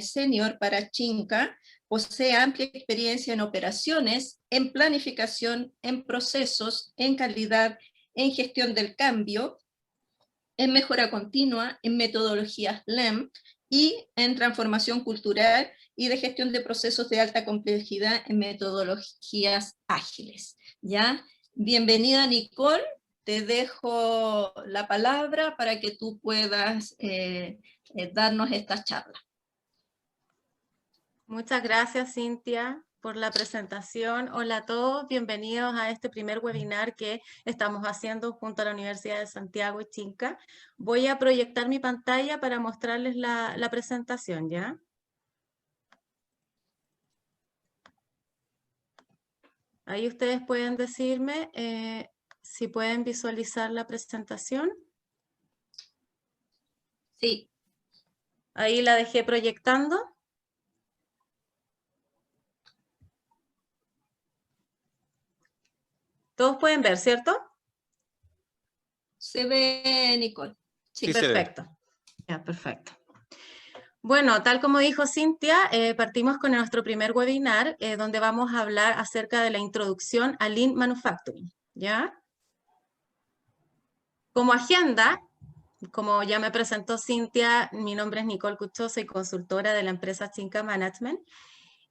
senior para Chinca, posee amplia experiencia en operaciones, en planificación, en procesos, en calidad, en gestión del cambio, en mejora continua, en metodologías LEM y en transformación cultural y de gestión de procesos de alta complejidad en metodologías ágiles. ¿Ya? Bienvenida, Nicole. Te dejo la palabra para que tú puedas darnos esta charla. Muchas gracias, Cintia, por la presentación. Hola a todos, bienvenidos a este primer webinar que estamos haciendo junto a la Universidad de Santiago y Chinca. Voy a proyectar mi pantalla para mostrarles la presentación, ¿ya? Ahí ustedes pueden decirme si pueden visualizar la presentación. Sí. Ahí la dejé proyectando. Todos pueden ver, ¿cierto? Se ve, Nicole. Sí, perfecto. Ya, perfecto. Bueno, tal como dijo Cintia, partimos con nuestro primer webinar, donde vamos a hablar acerca de la introducción a Lean Manufacturing, ¿ya? Como agenda, como ya me presentó Cintia, mi nombre es Nicole Cucho, soy consultora de la empresa Chinca Management,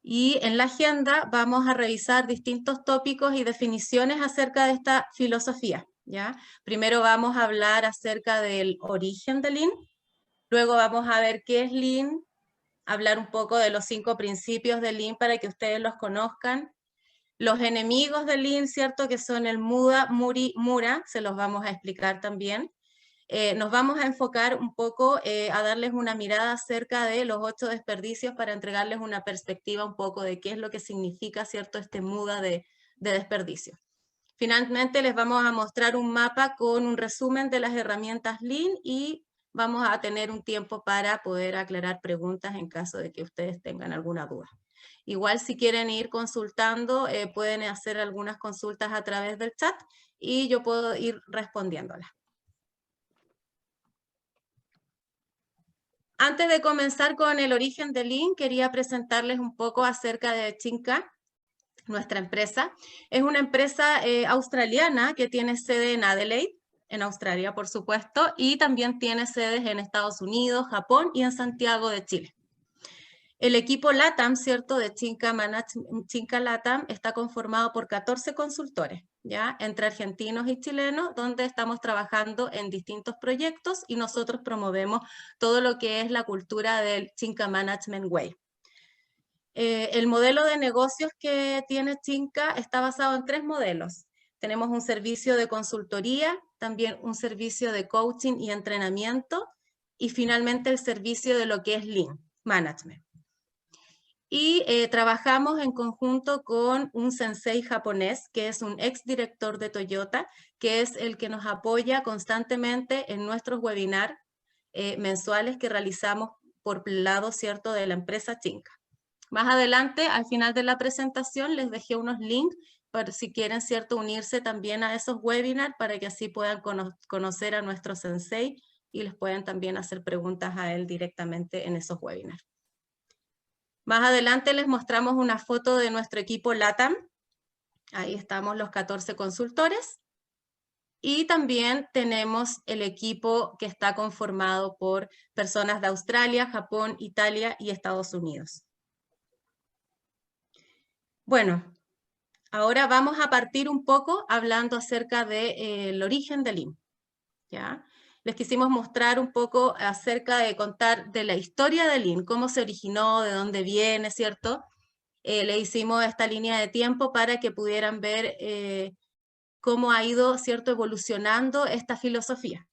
y en la agenda vamos a revisar distintos tópicos y definiciones acerca de esta filosofía, ¿ya? Primero vamos a hablar acerca del origen de Lean, luego vamos a ver qué es Lean, hablar un poco de los 5 principios de Lean para que ustedes los conozcan. Los enemigos de Lean, ¿cierto? Que son el Muda, Muri, Mura, se los vamos a explicar también. Nos vamos a enfocar un poco a darles una mirada acerca de los 8 desperdicios para entregarles una perspectiva un poco de qué es lo que significa, ¿cierto? Este Muda de desperdicio. Finalmente les vamos a mostrar un mapa con un resumen de las herramientas Lean y vamos a tener un tiempo para poder aclarar preguntas en caso de que ustedes tengan alguna duda. Igual si quieren ir consultando, pueden hacer algunas consultas a través del chat y yo puedo ir respondiéndolas. Antes de comenzar con el origen de Lean, quería presentarles un poco acerca de Chinca, nuestra empresa. Es una empresa australiana que tiene sede en Adelaide, en Australia, por supuesto, y también tiene sedes en Estados Unidos, Japón y en Santiago de Chile. El equipo LATAM, ¿cierto?, de Chinca LATAM está conformado por 14 consultores, ¿ya?, entre argentinos y chilenos, donde estamos trabajando en distintos proyectos y nosotros promovemos todo lo que es la cultura del Chinca Management Way. El modelo de negocios que tiene Chinca está basado en 3 modelos. Tenemos un servicio de consultoría, también un servicio de coaching y entrenamiento, y finalmente el servicio de lo que es Lean Management. Y trabajamos en conjunto con un sensei japonés, que es un exdirector de Toyota, que es el que nos apoya constantemente en nuestros webinars mensuales que realizamos por lado, ¿cierto?, de la empresa Chinca. Más adelante, al final de la presentación, les dejé unos links para si quieren, ¿cierto?, unirse también a esos webinars para que así puedan conocer a nuestro sensei y les puedan también hacer preguntas a él directamente en esos webinars. Más adelante les mostramos una foto de nuestro equipo LATAM. Ahí estamos los 14 consultores. Y también tenemos el equipo que está conformado por personas de Australia, Japón, Italia y Estados Unidos. Bueno, ahora vamos a partir un poco hablando acerca del origen del Lean, ¿ya? Les quisimos mostrar un poco acerca de contar de la historia del Lean, cómo se originó, de dónde viene, ¿cierto? Le hicimos esta línea de tiempo para que pudieran ver cómo ha ido, ¿cierto?, evolucionando esta filosofía.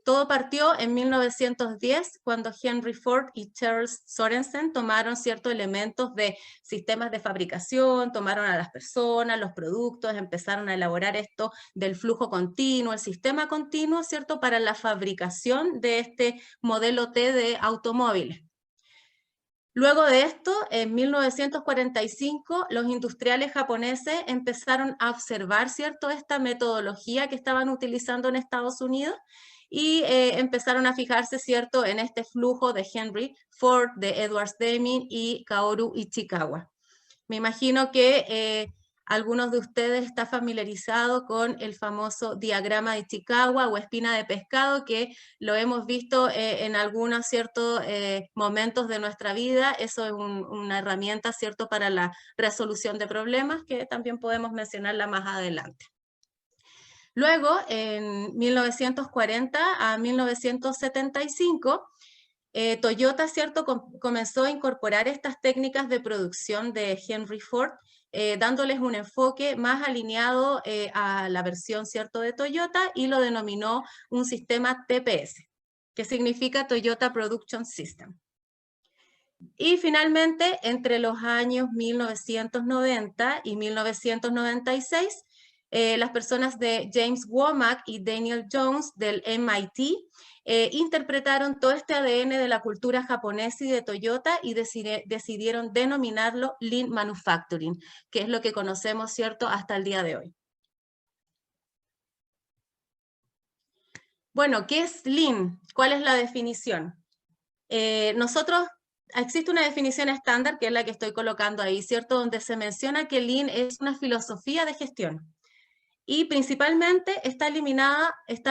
Todo partió en 1910, cuando Henry Ford y Charles Sorensen tomaron ciertos elementos de sistemas de fabricación, tomaron a las personas, los productos, empezaron a elaborar esto del flujo continuo, el sistema continuo, ¿cierto?, para la fabricación de este modelo T de automóviles. Luego de esto, en 1945, los industriales japoneses empezaron a observar, ¿cierto?, esta metodología que estaban utilizando en Estados Unidos y empezaron a fijarse, ¿cierto?, en este flujo de Henry Ford, de Edward Deming y Kaoru Ichikawa. Me imagino que algunos de ustedes están familiarizados con el famoso diagrama de Ichikawa o espina de pescado, que lo hemos visto en algunos ciertos momentos de nuestra vida. Eso es una herramienta, ¿cierto?, para la resolución de problemas, que también podemos mencionarla más adelante. Luego, en 1940 a 1975, Toyota, ¿cierto?, comenzó a incorporar estas técnicas de producción de Henry Ford, dándoles un enfoque más alineado a la versión, ¿cierto?, de Toyota, y lo denominó un sistema TPS, que significa Toyota Production System. Y finalmente, entre los años 1990 y 1996, las personas de James Womack y Daniel Jones del MIT interpretaron todo este ADN de la cultura japonesa y de Toyota y decidieron denominarlo Lean Manufacturing, que es lo que conocemos, ¿cierto?, hasta el día de hoy. Bueno, ¿qué es Lean? ¿Cuál es la definición? Existe una definición estándar, que es la que estoy colocando ahí, ¿cierto?, donde se menciona que Lean es una filosofía de gestión. Y principalmente está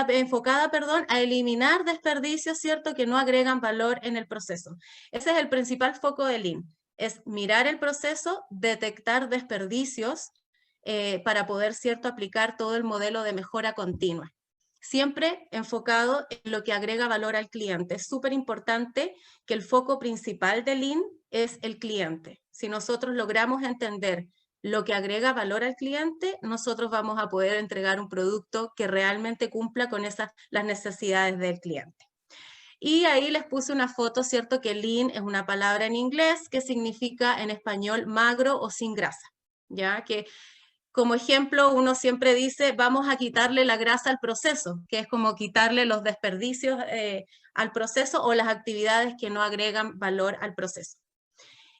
enfocada, a eliminar desperdicios, ¿cierto?, que no agregan valor en el proceso. Ese es el principal foco de Lean, es mirar el proceso, detectar desperdicios para poder, ¿cierto?, aplicar todo el modelo de mejora continua. Siempre enfocado en lo que agrega valor al cliente. Es súper importante que el foco principal de Lean es el cliente. Si nosotros logramos entender lo que agrega valor al cliente, nosotros vamos a poder entregar un producto que realmente cumpla con las necesidades del cliente. Y ahí les puse una foto, ¿cierto?, que Lean es una palabra en inglés que significa en español magro o sin grasa, ¿ya? Que como ejemplo uno siempre dice, vamos a quitarle la grasa al proceso, que es como quitarle los desperdicios al proceso o las actividades que no agregan valor al proceso.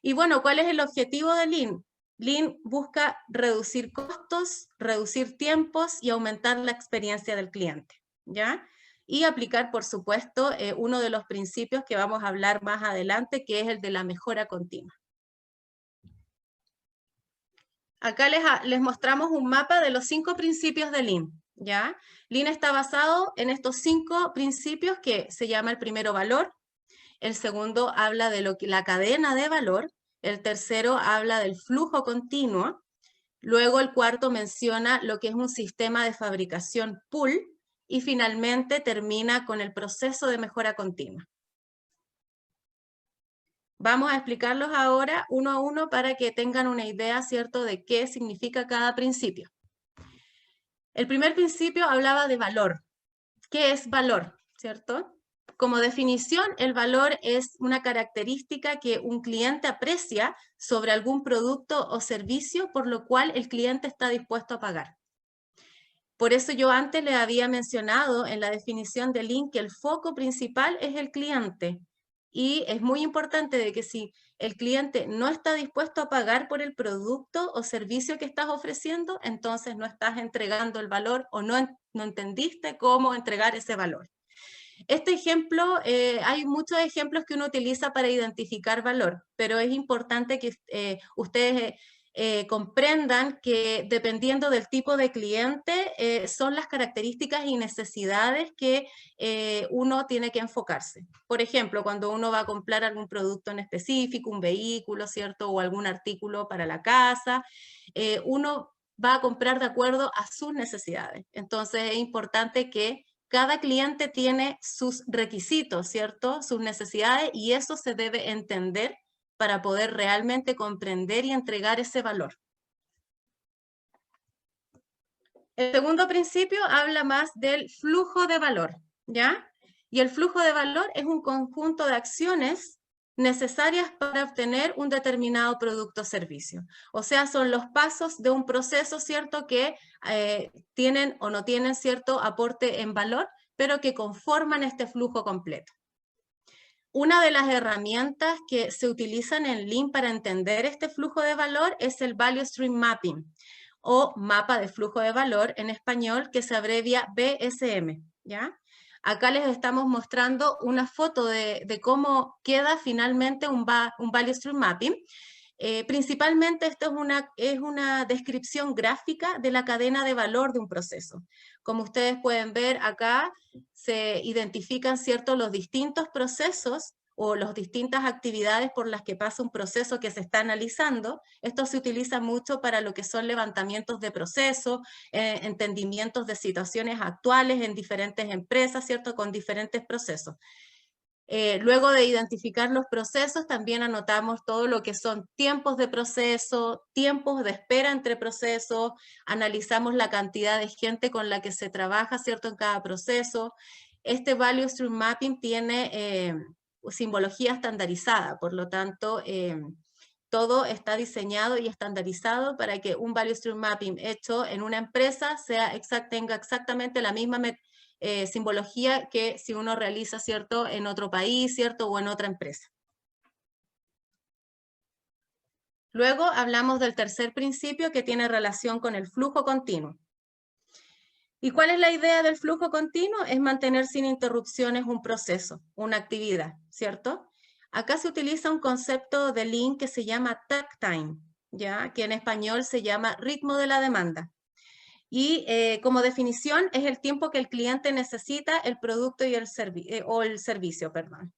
Y bueno, ¿cuál es el objetivo de Lean? Lean busca reducir costos, reducir tiempos y aumentar la experiencia del cliente, ¿ya? Y aplicar, por supuesto, uno de los principios que vamos a hablar más adelante, que es el de la mejora continua. Acá les mostramos un mapa de los 5 principios de Lean, ¿ya? Lean está basado en estos 5 principios, que se llama el primero valor, el segundo habla de la cadena de valor, el tercero habla del flujo continuo, luego el cuarto menciona lo que es un sistema de fabricación pull, y finalmente termina con el proceso de mejora continua. Vamos a explicarlos ahora uno a uno para que tengan una idea, ¿cierto?, de qué significa cada principio. El primer principio hablaba de valor. ¿Qué es valor? ¿Cierto? Como definición, el valor es una característica que un cliente aprecia sobre algún producto o servicio, por lo cual el cliente está dispuesto a pagar. Por eso yo antes le había mencionado en la definición de Lean que el foco principal es el cliente. Y es muy importante de que si el cliente no está dispuesto a pagar por el producto o servicio que estás ofreciendo, entonces no estás entregando el valor o no entendiste cómo entregar ese valor. Este ejemplo, hay muchos ejemplos que uno utiliza para identificar valor, pero es importante que ustedes comprendan que dependiendo del tipo de cliente, son las características y necesidades que uno tiene que enfocarse. Por ejemplo, cuando uno va a comprar algún producto en específico, un vehículo, ¿cierto?, o algún artículo para la casa, uno va a comprar de acuerdo a sus necesidades. Entonces es importante que cada cliente tiene sus requisitos, ¿cierto?, sus necesidades, y eso se debe entender para poder realmente comprender y entregar ese valor. El segundo principio habla más del flujo de valor, ¿ya? Y el flujo de valor es un conjunto de acciones necesarias para obtener un determinado producto o servicio. O sea, son los pasos de un proceso, ¿cierto?, que tienen o no tienen cierto aporte en valor, pero que conforman este flujo completo. Una de las herramientas que se utilizan en Lean para entender este flujo de valor es el Value Stream Mapping, o mapa de flujo de valor en español, que se abrevia BSM, ¿ya? Acá les estamos mostrando una foto de cómo queda finalmente un Value Stream Mapping. Principalmente esto es una descripción gráfica de la cadena de valor de un proceso. Como ustedes pueden ver acá, se identifican, ¿cierto?, los distintos procesos o las distintas actividades por las que pasa un proceso que se está analizando. Esto se utiliza mucho para lo que son levantamientos de procesos, entendimientos de situaciones actuales en diferentes empresas, ¿cierto?, con diferentes procesos. Luego de identificar los procesos, también anotamos todo lo que son tiempos de proceso, tiempos de espera entre procesos, analizamos la cantidad de gente con la que se trabaja, ¿cierto?, en cada proceso. Este Value Stream Mapping tiene simbología estandarizada, por lo tanto, todo está diseñado y estandarizado para que un Value Stream Mapping hecho en una empresa tenga exactamente la misma simbología que si uno realiza, ¿cierto?, en otro país, ¿cierto?, o en otra empresa. Luego hablamos del tercer principio que tiene relación con el flujo continuo. ¿Y cuál es la idea del flujo continuo? Es mantener sin interrupciones un proceso, una actividad, ¿cierto? Acá se utiliza un concepto de Lean que se llama takt time, ¿ya? Que en español se llama ritmo de la demanda. Y como definición es el tiempo que el cliente necesita el producto y el servicio, perdón.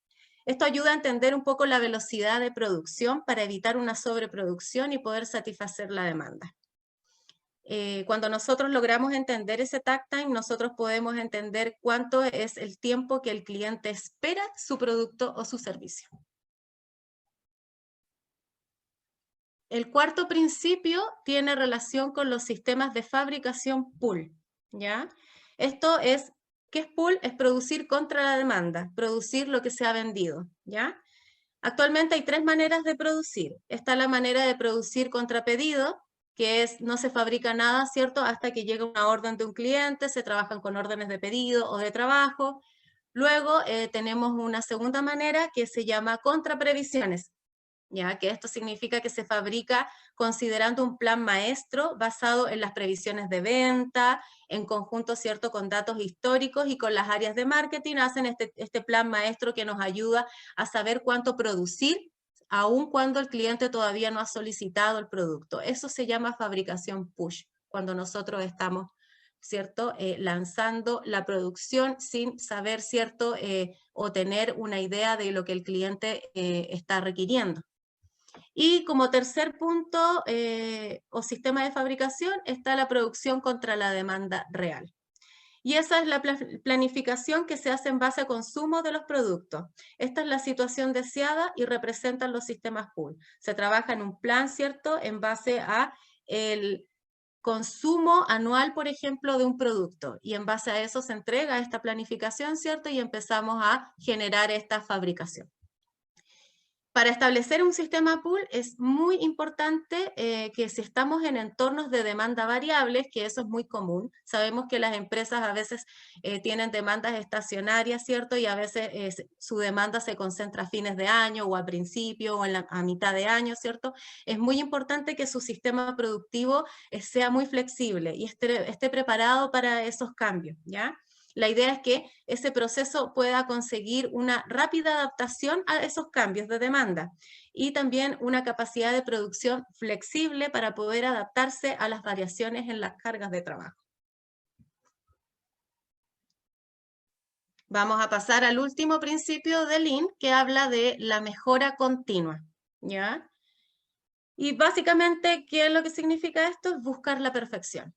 Esto ayuda a entender un poco la velocidad de producción para evitar una sobreproducción y poder satisfacer la demanda. Cuando nosotros logramos entender ese takt time, nosotros podemos entender cuánto es el tiempo que el cliente espera su producto o su servicio. El cuarto principio tiene relación con los sistemas de fabricación pool, ¿ya? Esto es, ¿qué es pool? Es producir contra la demanda, producir lo que se ha vendido, ¿ya? Actualmente hay tres maneras de producir. Está la manera de producir contra pedido, que es no se fabrica nada, ¿cierto?, hasta que llega una orden de un cliente, se trabajan con órdenes de pedido o de trabajo. Luego tenemos una segunda manera que se llama contra previsiones, ya que esto significa que se fabrica considerando un plan maestro basado en las previsiones de venta, en conjunto, ¿cierto?, con datos históricos y con las áreas de marketing, hacen este plan maestro que nos ayuda a saber cuánto producir, aun cuando el cliente todavía no ha solicitado el producto. Eso se llama fabricación push, cuando nosotros estamos, ¿cierto?, lanzando la producción sin saber, ¿cierto?, o tener una idea de lo que el cliente está requiriendo. Y como tercer punto o sistema de fabricación está la producción contra la demanda real. Y esa es la planificación que se hace en base a consumo de los productos. Esta es la situación deseada y representan los sistemas pool. Se trabaja en un plan, ¿cierto?, en base a el consumo anual, por ejemplo, de un producto. Y en base a eso se entrega esta planificación, ¿cierto? Y empezamos a generar esta fabricación. Para establecer un sistema pool es muy importante que si estamos en entornos de demanda variables, que eso es muy común, sabemos que las empresas a veces tienen demandas estacionarias, ¿cierto? Y a veces su demanda se concentra a fines de año o a principio o a mitad de año, ¿cierto? Es muy importante que su sistema productivo sea muy flexible y esté preparado para esos cambios, ¿ya? La idea es que ese proceso pueda conseguir una rápida adaptación a esos cambios de demanda y también una capacidad de producción flexible para poder adaptarse a las variaciones en las cargas de trabajo. Vamos a pasar al último principio de Lean, que habla de la mejora continua, ¿ya? Y básicamente, ¿qué es lo que significa esto? Es buscar la perfección.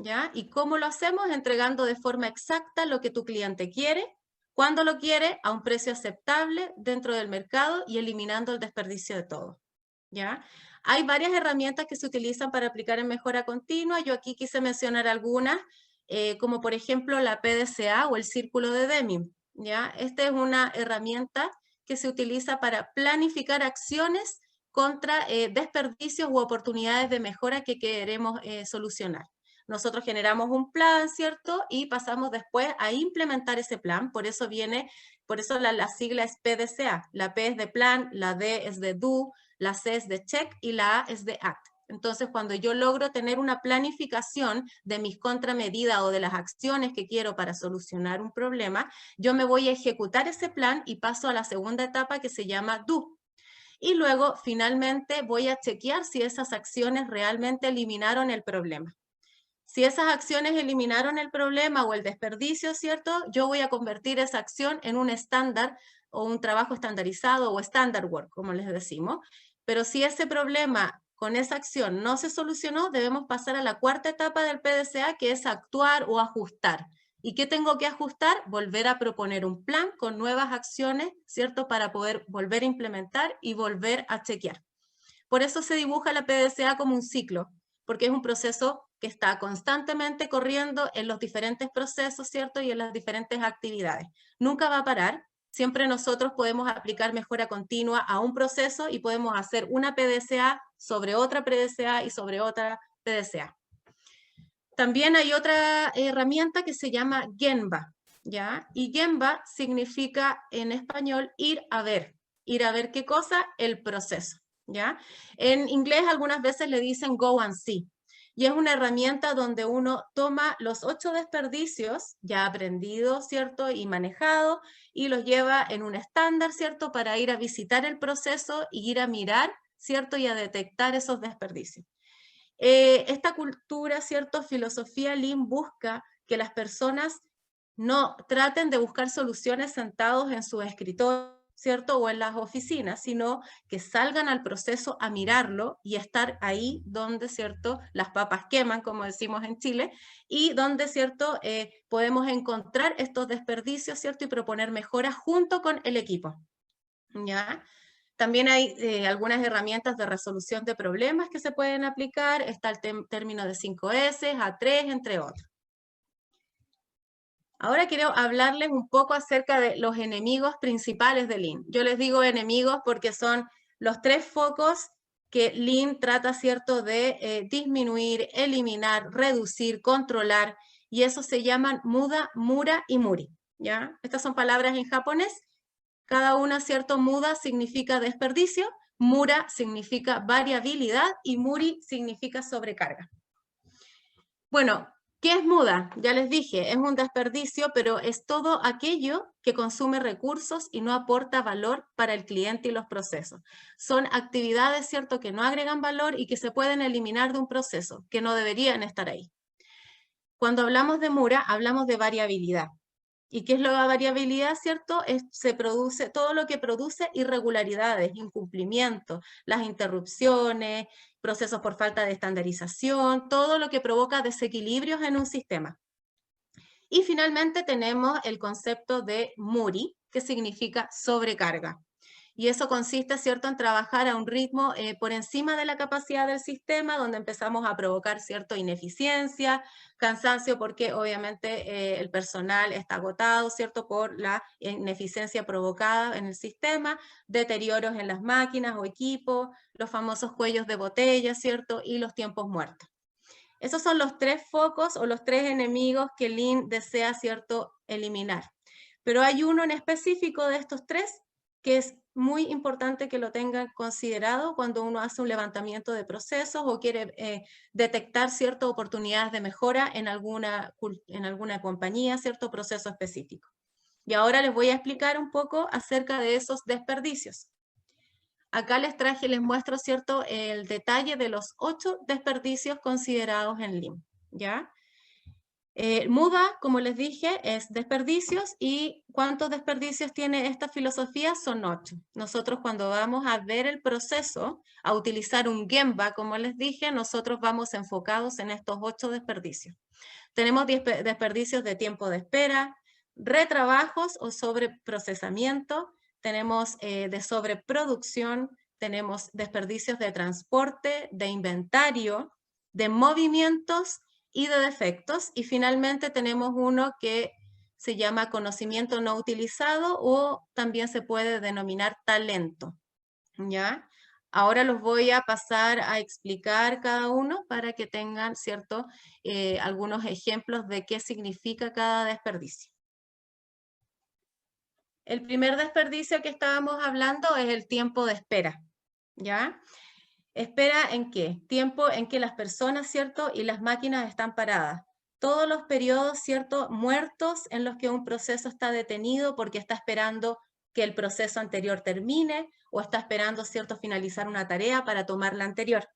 ¿Ya? ¿Y cómo lo hacemos? Entregando de forma exacta lo que tu cliente quiere, cuando lo quiere, a un precio aceptable dentro del mercado y eliminando el desperdicio de todo, ¿ya? Hay varias herramientas que se utilizan para aplicar en mejora continua. Yo aquí quise mencionar algunas, como por ejemplo la PDCA o el círculo de Deming, ¿ya? Esta es una herramienta que se utiliza para planificar acciones contra desperdicios u oportunidades de mejora que queremos solucionar. Nosotros generamos un plan, ¿cierto? Y pasamos después a implementar ese plan. Por eso la sigla es PDCA. La P es de plan, la D es de do, la C es de check y la A es de act. Entonces, cuando yo logro tener una planificación de mis contramedidas o de las acciones que quiero para solucionar un problema, yo me voy a ejecutar ese plan y paso a la segunda etapa que se llama do. Y luego, finalmente, voy a chequear si esas acciones realmente eliminaron el problema. Si esas acciones eliminaron el problema o el desperdicio, ¿cierto? Yo voy a convertir esa acción en un estándar o un trabajo estandarizado o standard work, como les decimos. Pero si ese problema con esa acción no se solucionó, debemos pasar a la cuarta etapa del PDCA, que es actuar o ajustar. ¿Y qué tengo que ajustar? Volver a proponer un plan con nuevas acciones, ¿cierto? Para poder volver a implementar y volver a chequear. Por eso se dibuja la PDCA como un ciclo, porque es un proceso que está constantemente corriendo en los diferentes procesos, ¿cierto? Y en las diferentes actividades. Nunca va a parar. Siempre nosotros podemos aplicar mejora continua a un proceso y podemos hacer una PDCA sobre otra PDCA y sobre otra PDCA. También hay otra herramienta que se llama Gemba, ¿ya? Y Gemba significa en español ir a ver. Ir a ver qué cosa, el proceso, ¿ya? En inglés algunas veces le dicen go and see. Y es una herramienta donde uno toma los 8 desperdicios ya aprendidos, ¿cierto? Y manejados, y los lleva en un estándar, ¿cierto? Para ir a visitar el proceso y ir a mirar, ¿cierto? Y a detectar esos desperdicios. Esta cultura, ¿cierto? Filosofía Lean busca que las personas no traten de buscar soluciones sentados en su escritorio, ¿cierto? O en las oficinas, sino que salgan al proceso a mirarlo y estar ahí donde, ¿cierto? Las papas queman, como decimos en Chile, y donde, ¿cierto? Podemos encontrar estos desperdicios, ¿cierto? Y proponer mejoras junto con el equipo, ¿ya? También hay algunas herramientas de resolución de problemas que se pueden aplicar. Está el término de 5S, A3, entre otros. Ahora quiero hablarles un poco acerca de los enemigos principales de Lean. Yo les digo enemigos porque son los 3 focos que Lean trata, ¿cierto?, de disminuir, eliminar, reducir, controlar, y eso se llaman Muda, Mura y Muri, ¿ya? Estas son palabras en japonés. Cada una, ¿cierto? Muda significa desperdicio, Mura significa variabilidad y Muri significa sobrecarga. Bueno, ¿qué es muda? Ya les dije, es un desperdicio, pero es todo aquello que consume recursos y no aporta valor para el cliente y los procesos. Son actividades, ¿cierto?, que no agregan valor y que se pueden eliminar de un proceso, que no deberían estar ahí. Cuando hablamos de Mura, hablamos de variabilidad. ¿Y qué es la variabilidad, cierto? Se produce todo lo que produce irregularidades, incumplimientos, las interrupciones, procesos por falta de estandarización, todo lo que provoca desequilibrios en un sistema. Y finalmente tenemos el concepto de Muri, que significa sobrecarga. Y eso consiste, ¿cierto?, en trabajar a un ritmo por encima de la capacidad del sistema, donde empezamos a provocar, ¿cierto?, ineficiencia, cansancio, porque obviamente el personal está agotado, ¿cierto?, por la ineficiencia provocada en el sistema, deterioros en las máquinas o equipos, los famosos cuellos de botella, ¿cierto?, y los tiempos muertos. Esos son los 3 focos o los 3 enemigos que Lean desea, ¿cierto?, eliminar. Pero hay uno en específico de estos 3 que es muy importante que lo tengan considerado cuando uno hace un levantamiento de procesos o quiere detectar ciertas oportunidades de mejora en alguna compañía, cierto proceso específico. Y ahora les voy a explicar un poco acerca de esos desperdicios. Acá les muestro, ¿cierto?, el detalle de los 8 desperdicios considerados en Lean, ¿ya? Muda, como les dije, es desperdicios, y ¿cuántos desperdicios tiene esta filosofía? Son 8. Nosotros cuando vamos a ver el proceso, a utilizar un Gemba, como les dije, nosotros vamos enfocados en estos 8 desperdicios. Tenemos desperdicios de tiempo de espera, retrabajos o sobreprocesamiento, tenemos de sobreproducción, tenemos desperdicios de transporte, de inventario, de movimientos y de defectos, y finalmente tenemos uno que se llama conocimiento no utilizado, o también se puede denominar talento, ¿ya? Ahora los voy a pasar a explicar cada uno para que tengan, ¿cierto?, algunos ejemplos de qué significa cada desperdicio. El primer desperdicio que estábamos hablando es el tiempo de espera, ¿ya? ¿Espera en qué? Tiempo en que las personas, ¿cierto? Y las máquinas están paradas. Todos los periodos, ¿cierto? Muertos en los que un proceso está detenido porque está esperando que el proceso anterior termine o está esperando, ¿cierto? Finalizar una tarea para tomar la anterior.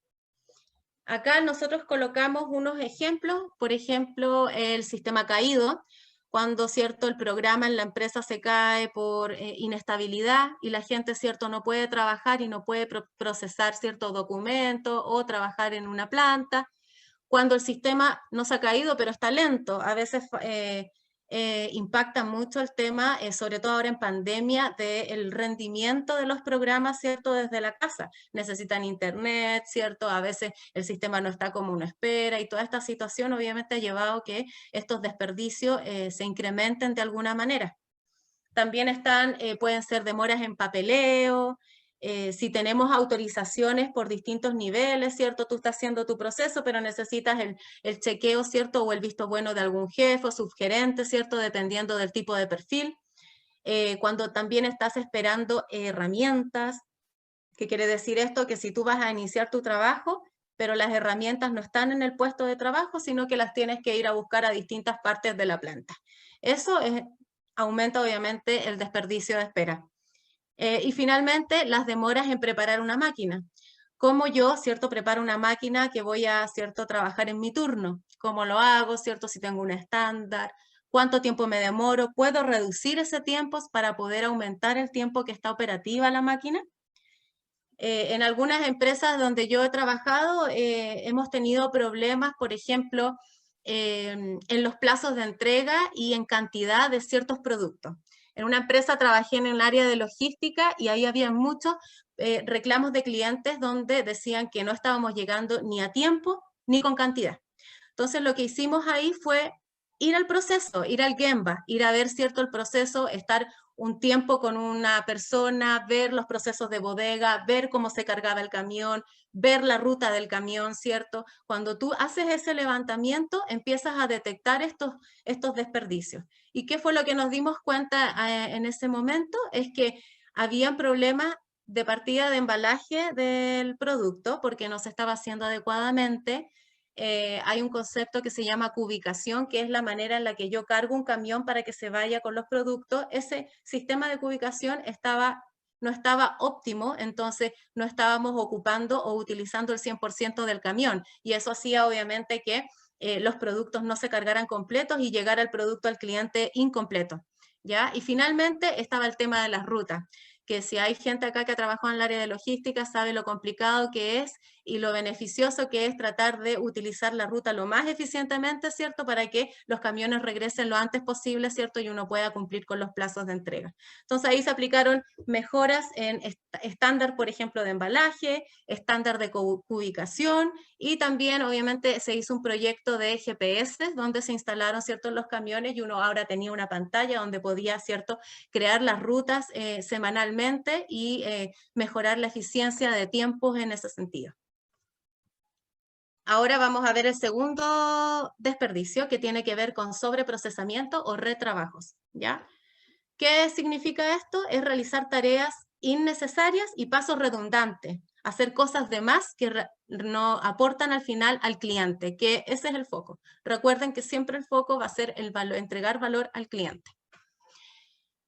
Acá nosotros colocamos unos ejemplos, por ejemplo, el sistema caído, cuando, ¿cierto?, el programa en la empresa se cae por inestabilidad y la gente, ¿cierto?, no puede trabajar y no puede procesar ciertos documentos o trabajar en una planta. Cuando el sistema no se ha caído, pero está lento, a veces impacta mucho el tema, sobre todo ahora en pandemia, del rendimiento de los programas, ¿cierto?, desde la casa. Necesitan internet, ¿cierto? A veces el sistema no está como uno espera y toda esta situación obviamente ha llevado a que estos desperdicios se incrementen de alguna manera. También pueden ser demoras en papeleo, si tenemos autorizaciones por distintos niveles, ¿cierto? Tú estás haciendo tu proceso, pero necesitas el chequeo, ¿cierto? O el visto bueno de algún jefe o subgerente, ¿cierto? Dependiendo del tipo de perfil. Cuando también estás esperando herramientas, ¿qué quiere decir esto? Que si tú vas a iniciar tu trabajo, pero las herramientas no están en el puesto de trabajo, sino que las tienes que ir a buscar a distintas partes de la planta. Eso aumenta obviamente el desperdicio de espera. Y finalmente, las demoras en preparar una máquina. ¿Cómo yo, cierto, preparo una máquina que voy a, cierto, trabajar en mi turno? ¿Cómo lo hago, cierto, si tengo un estándar? ¿Cuánto tiempo me demoro? ¿Puedo reducir ese tiempo para poder aumentar el tiempo que está operativa la máquina? En algunas empresas donde yo he trabajado, hemos tenido problemas, por ejemplo, en los plazos de entrega y en cantidad de ciertos productos. En una empresa trabajé en el área de logística y ahí había muchos reclamos de clientes donde decían que no estábamos llegando ni a tiempo ni con cantidad. Entonces lo que hicimos ahí fue ir al proceso, ir al Gemba, ir a ver, ¿cierto?, el proceso, estar un tiempo con una persona, ver los procesos de bodega, ver cómo se cargaba el camión, ver la ruta del camión, ¿cierto? Cuando tú haces ese levantamiento, empiezas a detectar estos desperdicios. ¿Y qué fue lo que nos dimos cuenta en ese momento? Es que había problemas de partida de embalaje del producto porque no se estaba haciendo adecuadamente. Hay un concepto que se llama cubicación, que es la manera en la que yo cargo un camión para que se vaya con los productos. Ese sistema de cubicación no estaba óptimo, entonces no estábamos ocupando o utilizando el 100% del camión. Y eso hacía obviamente que los productos no se cargaran completos y llegara el producto al cliente incompleto, ¿ya? Y finalmente estaba el tema de las rutas, que si hay gente acá que ha trabajado en el área de logística sabe lo complicado que es y lo beneficioso que es tratar de utilizar la ruta lo más eficientemente, ¿cierto? Para que los camiones regresen lo antes posible, ¿cierto? Y uno pueda cumplir con los plazos de entrega. Entonces ahí se aplicaron mejoras en estándar, por ejemplo, de embalaje, estándar de ubicación y también obviamente se hizo un proyecto de GPS donde se instalaron, ¿cierto?, los camiones y uno ahora tenía una pantalla donde podía, ¿cierto?, crear las rutas semanalmente y mejorar la eficiencia de tiempos en ese sentido. Ahora vamos a ver el segundo desperdicio que tiene que ver con sobreprocesamiento o retrabajos, ¿ya? ¿Qué significa esto? Es realizar tareas innecesarias y pasos redundantes, hacer cosas de más que no aportan al final al cliente, que ese es el foco. Recuerden que siempre el foco va a ser el valor, entregar valor al cliente.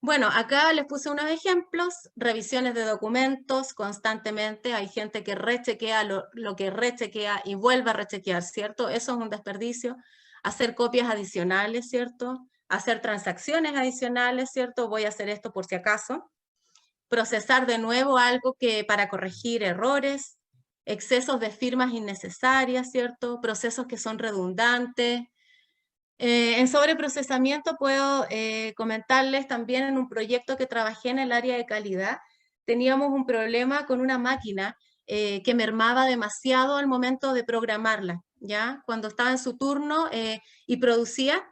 Bueno, acá les puse unos ejemplos, revisiones de documentos constantemente, hay gente que rechequea lo que rechequea y vuelve a rechequear, ¿cierto? Eso es un desperdicio. Hacer copias adicionales, ¿cierto? Hacer transacciones adicionales, ¿cierto? Voy a hacer esto por si acaso. Procesar de nuevo algo para corregir errores, excesos de firmas innecesarias, ¿cierto? Procesos que son redundantes. En sobreprocesamiento puedo comentarles también en un proyecto que trabajé en el área de calidad, teníamos un problema con una máquina que mermaba demasiado al momento de programarla, ¿ya? Cuando estaba en su turno y producía,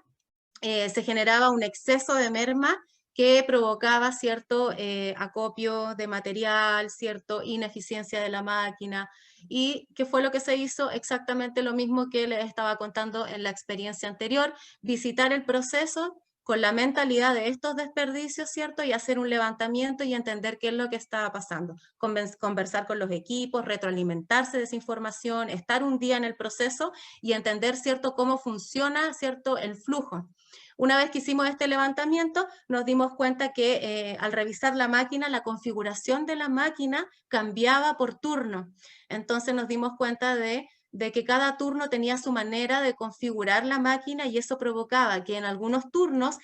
se generaba un exceso de merma que provocaba cierto acopio de material, cierto ineficiencia de la máquina. ¿Y qué fue lo que se hizo? Exactamente lo mismo que les estaba contando en la experiencia anterior, visitar el proceso con la mentalidad de estos desperdicios, ¿cierto? Y hacer un levantamiento y entender qué es lo que estaba pasando. Conversar con los equipos, retroalimentarse de esa información, estar un día en el proceso y entender, ¿cierto?, cómo funciona, ¿cierto?, el flujo. Una vez que hicimos este levantamiento, nos dimos cuenta que al revisar la máquina, la configuración de la máquina cambiaba por turno. Entonces nos dimos cuenta de que cada turno tenía su manera de configurar la máquina y eso provocaba que en algunos turnos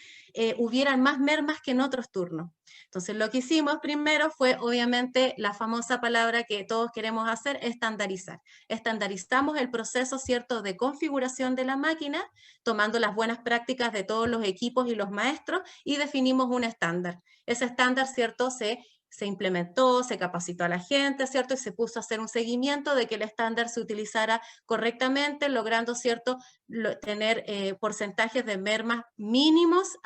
hubieran más mermas que en otros turnos. Entonces lo que hicimos primero fue obviamente la famosa palabra que todos queremos hacer, estandarizar. Estandarizamos el proceso, ¿cierto?, de configuración de la máquina, tomando las buenas prácticas de todos los equipos y los maestros y definimos un estándar. Ese estándar, ¿cierto?, se implementó, se capacitó a la gente, ¿cierto? Y se puso a hacer un seguimiento de que el estándar se utilizara correctamente, logrando, ¿cierto?, tener porcentajes de mermas mínimos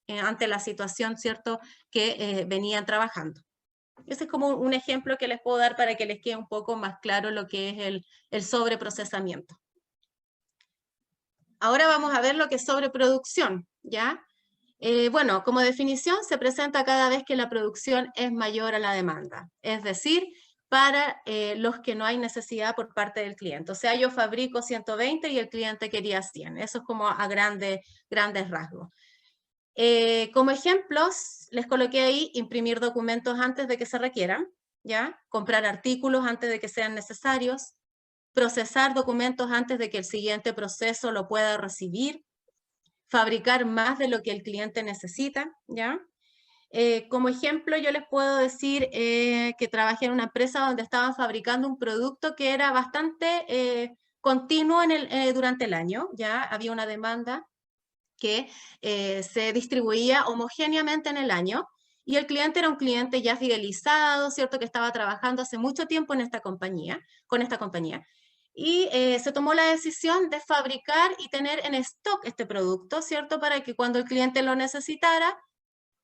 ante la situación, ¿cierto?, que venían trabajando. Ese es como un ejemplo que les puedo dar para que les quede un poco más claro lo que es el sobreprocesamiento. Ahora vamos a ver lo que es sobreproducción, ¿ya? Bueno, como definición se presenta cada vez que la producción es mayor a la demanda, es decir, para los que no hay necesidad por parte del cliente. O sea, yo fabrico 120 y el cliente quería 100. Eso es como a grandes rasgos. Como ejemplos, les coloqué ahí imprimir documentos antes de que se requieran, ¿ya? Comprar artículos antes de que sean necesarios, procesar documentos antes de que el siguiente proceso lo pueda recibir, fabricar más de lo que el cliente necesita, ¿ya? Como ejemplo, yo les puedo decir que trabajé en una empresa donde estaban fabricando un producto que era bastante continuo durante el año, ¿ya? Había una demanda que se distribuía homogéneamente en el año, y el cliente era un cliente ya fidelizado, ¿cierto?, que estaba trabajando hace mucho tiempo en esta compañía, con esta compañía, y se tomó la decisión de fabricar y tener en stock este producto, ¿cierto?, para que cuando el cliente lo necesitara,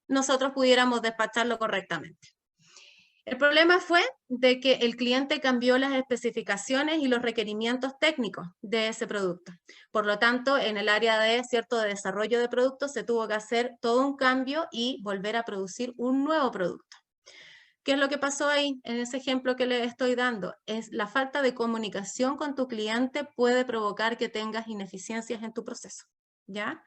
nosotros pudiéramos despacharlo correctamente. El problema fue de que el cliente cambió las especificaciones y los requerimientos técnicos de ese producto. Por lo tanto, en el área de desarrollo de productos se tuvo que hacer todo un cambio y volver a producir un nuevo producto. ¿Qué es lo que pasó ahí en ese ejemplo que le estoy dando? Es la falta de comunicación con tu cliente puede provocar que tengas ineficiencias en tu proceso, ¿ya?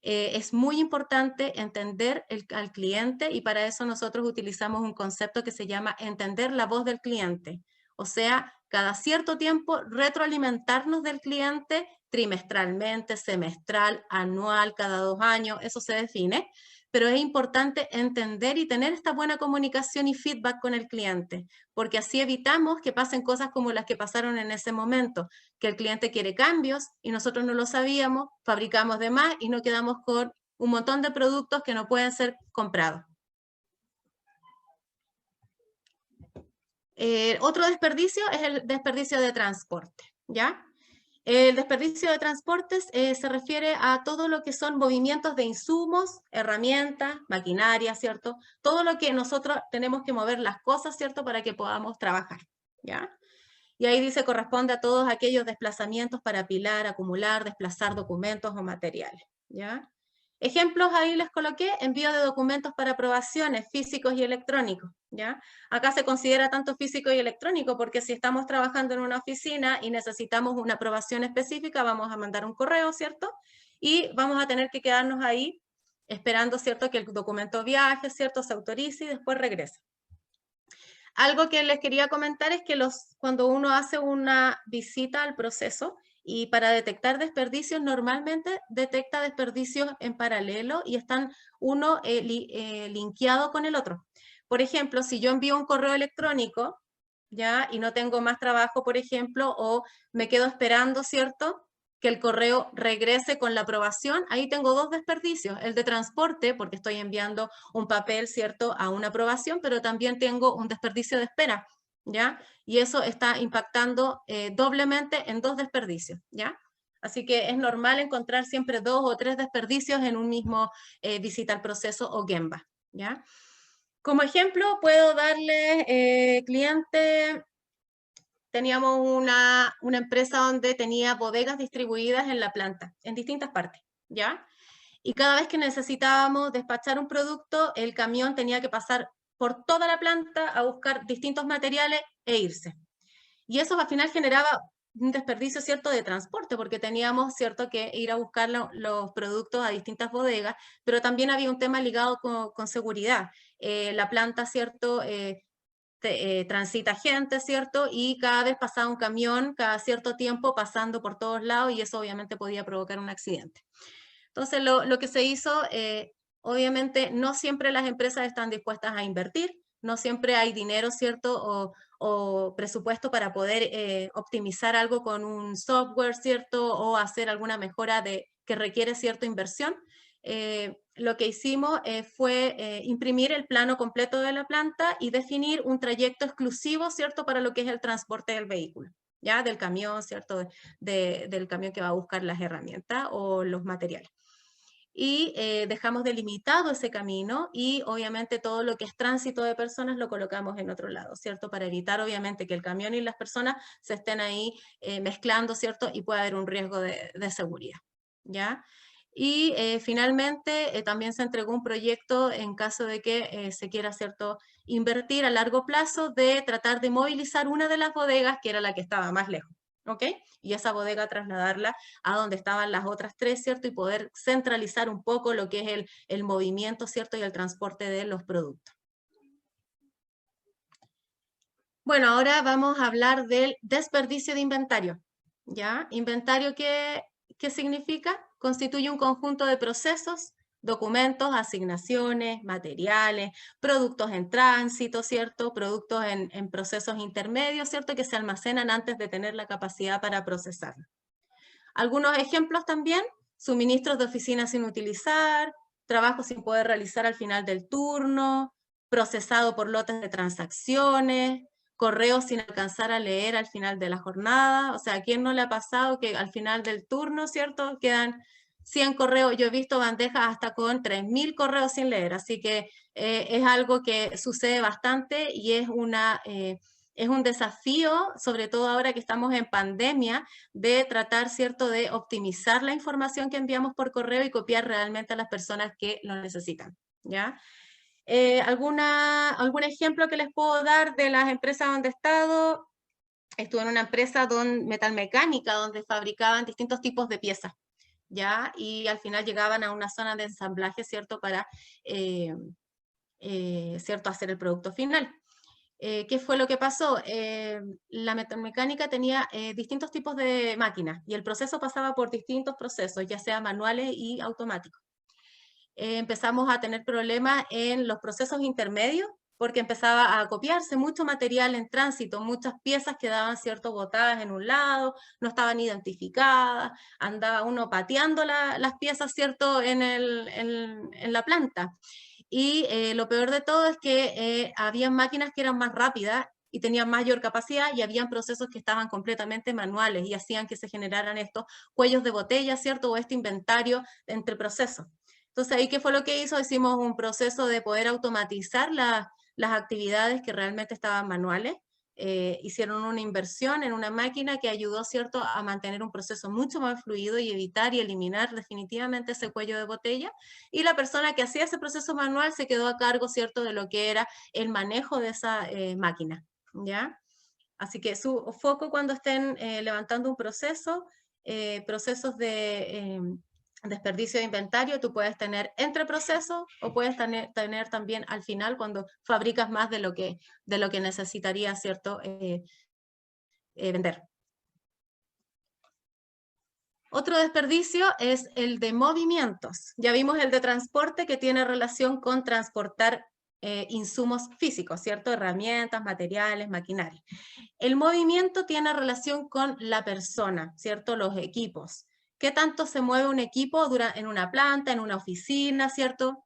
Es muy importante entender al cliente y para eso nosotros utilizamos un concepto que se llama entender la voz del cliente. O sea, cada cierto tiempo retroalimentarnos del cliente trimestralmente, semestral, anual, cada 2 años, eso se define, pero es importante entender y tener esta buena comunicación y feedback con el cliente, porque así evitamos que pasen cosas como las que pasaron en ese momento, que el cliente quiere cambios y nosotros no lo sabíamos, fabricamos de más y nos quedamos con un montón de productos que no pueden ser comprados. Otro desperdicio es el desperdicio de transporte, ¿ya? El desperdicio de transportes se refiere a todo lo que son movimientos de insumos, herramientas, maquinaria, ¿cierto? Todo lo que nosotros tenemos que mover las cosas, ¿cierto? Para que podamos trabajar, ¿ya? Y ahí dice corresponde a todos aquellos desplazamientos para apilar, acumular, desplazar documentos o materiales, ¿ya? Ejemplos ahí les coloqué, envío de documentos para aprobaciones físicos y electrónicos, ¿ya? Acá se considera tanto físico y electrónico porque si estamos trabajando en una oficina y necesitamos una aprobación específica, vamos a mandar un correo, ¿cierto? Y vamos a tener que quedarnos ahí esperando, ¿cierto?, que el documento viaje, ¿cierto?, se autorice y después regrese. Algo que les quería comentar es que cuando uno hace una visita al proceso y para detectar desperdicios, normalmente detecta desperdicios en paralelo y están uno linkeado con el otro. Por ejemplo, si yo envío un correo electrónico, ¿ya? Y no tengo más trabajo, por ejemplo, o me quedo esperando, ¿cierto?, que el correo regrese con la aprobación, ahí tengo dos desperdicios, el de transporte, porque estoy enviando un papel, ¿cierto?, a una aprobación, pero también tengo un desperdicio de espera, ¿ya? Y eso está impactando doblemente en dos desperdicios, ¿ya? Así que es normal encontrar siempre 2 o 3 desperdicios en un mismo visita al proceso o Gemba, ¿ya? Como ejemplo, puedo darle cliente. Teníamos una empresa donde tenía bodegas distribuidas en la planta, en distintas partes, ¿ya? y cada vez que necesitábamos despachar un producto, el camión tenía que pasar por toda la planta a buscar distintos materiales e irse. Y eso al final generaba un desperdicio, ¿cierto?, de transporte, porque teníamos, ¿cierto?, que ir a buscar los productos a distintas bodegas, pero también había un tema ligado con seguridad. La planta, ¿cierto?, transita gente, ¿cierto? Y cada vez pasaba un camión, cada cierto tiempo, pasando por todos lados, y eso obviamente podía provocar un accidente. Entonces, lo que se hizo, obviamente, no siempre las empresas están dispuestas a invertir, no siempre hay dinero, ¿cierto? O presupuesto para poder optimizar algo con un software, ¿cierto? O hacer alguna mejora que requiere cierta inversión. Lo que hicimos fue imprimir el plano completo de la planta y definir un trayecto exclusivo, ¿cierto?, para lo que es el transporte del vehículo, ¿ya? Del camión, ¿cierto? Del camión que va a buscar las herramientas o los materiales. Y dejamos delimitado ese camino y obviamente todo lo que es tránsito de personas lo colocamos en otro lado, ¿cierto? Para evitar obviamente que el camión y las personas se estén ahí mezclando, ¿cierto? Y pueda haber un riesgo de seguridad, ¿ya? Y finalmente también se entregó un proyecto en caso de que se quiera, ¿cierto?, invertir a largo plazo de tratar de movilizar una de las bodegas que era la que estaba más lejos, ¿ok? Y esa bodega trasladarla a donde estaban las otras tres, ¿cierto? Y poder centralizar un poco lo que es el movimiento, ¿cierto? Y el transporte de los productos. Bueno, ahora vamos a hablar del desperdicio de inventario, ¿ya? Inventario, ¿qué significa? Constituye un conjunto de procesos, documentos, asignaciones, materiales, productos en tránsito, ¿cierto? Productos en procesos intermedios, ¿cierto? Que se almacenan antes de tener la capacidad para procesarlo. Algunos ejemplos también: suministros de oficina sin utilizar, trabajo sin poder realizar al final del turno, procesado por lotes de transacciones, correos sin alcanzar a leer al final de la jornada. O sea, ¿a quién no le ha pasado que al final del turno, ¿cierto?, quedan 100 correos? Yo he visto bandejas hasta con 3000 correos sin leer, así que es algo que sucede bastante y es un desafío, sobre todo ahora que estamos en pandemia, de tratar, ¿cierto?, de optimizar la información que enviamos por correo y copiar realmente a las personas que lo necesitan, ¿ya? ¿Algún ejemplo que les puedo dar de las empresas donde he estado? Estuve en una empresa metalmecánica donde fabricaban distintos tipos de piezas, ¿ya? Y al final llegaban a una zona de ensamblaje, ¿cierto?, para ¿cierto?, hacer el producto final. ¿Qué fue lo que pasó? La metalmecánica tenía distintos tipos de máquinas y el proceso pasaba por distintos procesos, ya sea manuales y automáticos. Empezamos a tener problemas en los procesos intermedios porque empezaba a copiarse mucho material en tránsito, muchas piezas quedaban, ¿cierto?, botadas en un lado, no estaban identificadas, andaba uno pateando las piezas, ¿cierto?, en la planta. Y lo peor de todo es que había máquinas que eran más rápidas y tenían mayor capacidad y habían procesos que estaban completamente manuales y hacían que se generaran estos cuellos de botella, ¿cierto?, o este inventario entre procesos. Entonces, ahí, ¿qué fue lo que hizo? Hicimos un proceso de poder automatizar las actividades que realmente estaban manuales. Hicieron una inversión en una máquina que ayudó, ¿cierto?, a mantener un proceso mucho más fluido y evitar y eliminar definitivamente ese cuello de botella. Y la persona que hacía ese proceso manual se quedó a cargo, ¿cierto?, de lo que era el manejo de esa máquina, ¿ya? Así que su foco cuando estén levantando un proceso, procesos de desperdicio de inventario, tú puedes tener entre procesos o puedes tener también al final cuando fabricas más de lo que necesitarías, ¿cierto?, vender. Otro desperdicio es el de movimientos. Ya vimos el de transporte, que tiene relación con transportar insumos físicos, ¿cierto? Herramientas, materiales, maquinaria. El movimiento tiene relación con la persona, ¿cierto? Los equipos. ¿Qué tanto se mueve un equipo en una planta, en una oficina, ¿cierto?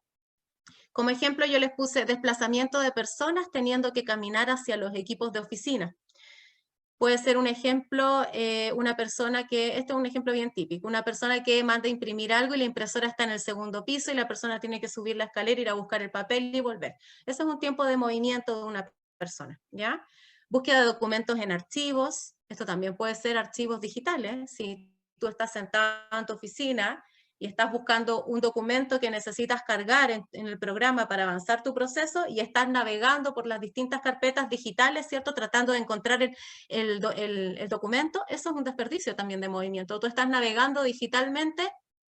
Como ejemplo, yo les puse desplazamiento de personas teniendo que caminar hacia los equipos de oficina. Puede ser un ejemplo, una persona que, este es un ejemplo bien típico, una persona que manda imprimir algo y la impresora está en el segundo piso y la persona tiene que subir la escalera, ir a buscar el papel y volver. Ese es un tiempo de movimiento de una persona, ¿ya? Búsqueda de documentos en archivos, esto también puede ser archivos digitales. Si tú estás sentado en tu oficina y estás buscando un documento que necesitas cargar en el programa para avanzar tu proceso y estás navegando por las distintas carpetas digitales, ¿cierto? Tratando de encontrar el documento, eso es un desperdicio también de movimiento. Tú estás navegando digitalmente,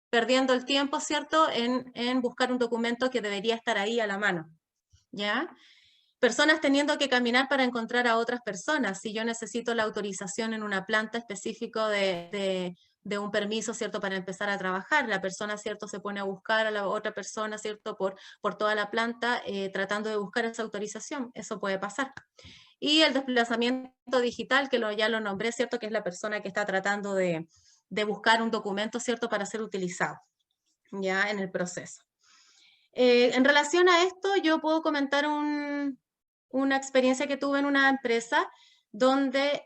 perdiendo el tiempo, ¿cierto? En buscar un documento que debería estar ahí a la mano, ¿ya? Personas teniendo que caminar para encontrar a otras personas. Si yo necesito la autorización en una planta específica de un permiso, ¿cierto?, para empezar a trabajar, la persona, ¿cierto?, se pone a buscar a la otra persona, ¿cierto?, por toda la planta, tratando de buscar esa autorización. Eso puede pasar. Y el desplazamiento digital, que ya lo nombré, ¿cierto?, que es la persona que está tratando de buscar un documento, ¿cierto?, para ser utilizado, ya en el proceso. En relación a esto, yo puedo comentar una experiencia que tuve en una empresa donde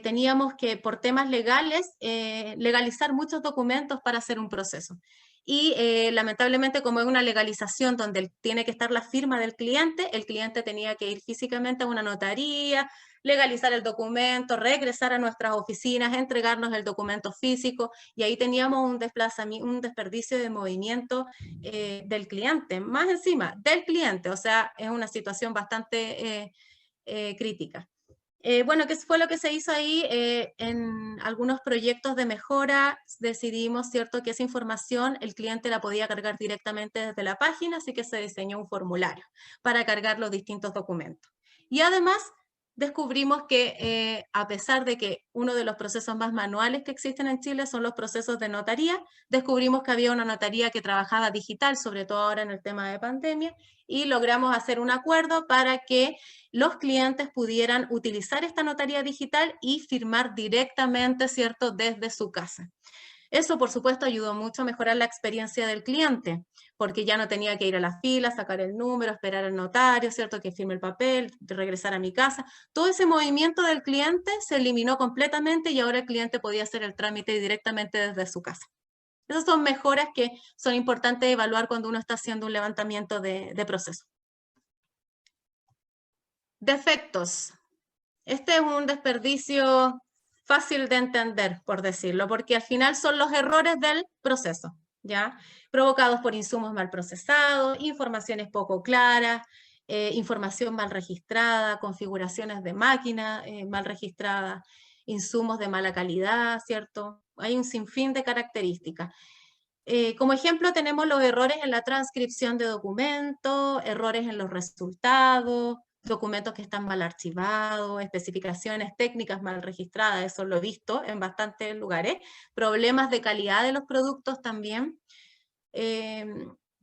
teníamos que, por temas legales, legalizar muchos documentos para hacer un proceso. Y lamentablemente, como es una legalización donde tiene que estar la firma del cliente, el cliente tenía que ir físicamente a una notaría, legalizar el documento, regresar a nuestras oficinas, entregarnos el documento físico, y ahí teníamos un desplazamiento, un desperdicio de movimiento del cliente, más encima del cliente, o sea, es una situación bastante crítica. Bueno, ¿qué fue lo que se hizo ahí? En algunos proyectos de mejora decidimos, ¿cierto?, que esa información el cliente la podía cargar directamente desde la página, así que se diseñó un formulario para cargar los distintos documentos. Y además descubrimos que a pesar de que uno de los procesos más manuales que existen en Chile son los procesos de notaría, descubrimos que había una notaría que trabajaba digital, sobre todo ahora en el tema de pandemia, y logramos hacer un acuerdo para que los clientes pudieran utilizar esta notaría digital y firmar directamente, ¿cierto?, desde su casa. Eso, por supuesto, ayudó mucho a mejorar la experiencia del cliente, porque ya no tenía que ir a la fila, sacar el número, esperar al notario, ¿cierto?, que firme el papel, regresar a mi casa. Todo ese movimiento del cliente se eliminó completamente y ahora el cliente podía hacer el trámite directamente desde su casa. Esas son mejoras que son importantes evaluar cuando uno está haciendo un levantamiento de proceso. Defectos. Este es un desperdicio fácil de entender, por decirlo, porque al final son los errores del proceso, ¿ya? Provocados por insumos mal procesados, informaciones poco claras, información mal registrada, configuraciones de máquina mal registradas, insumos de mala calidad, ¿cierto? Hay un sinfín de características. Como ejemplo tenemos los errores en la transcripción de documentos, errores en los resultados, documentos que están mal archivados, especificaciones técnicas mal registradas, eso lo he visto en bastantes lugares, problemas de calidad de los productos también.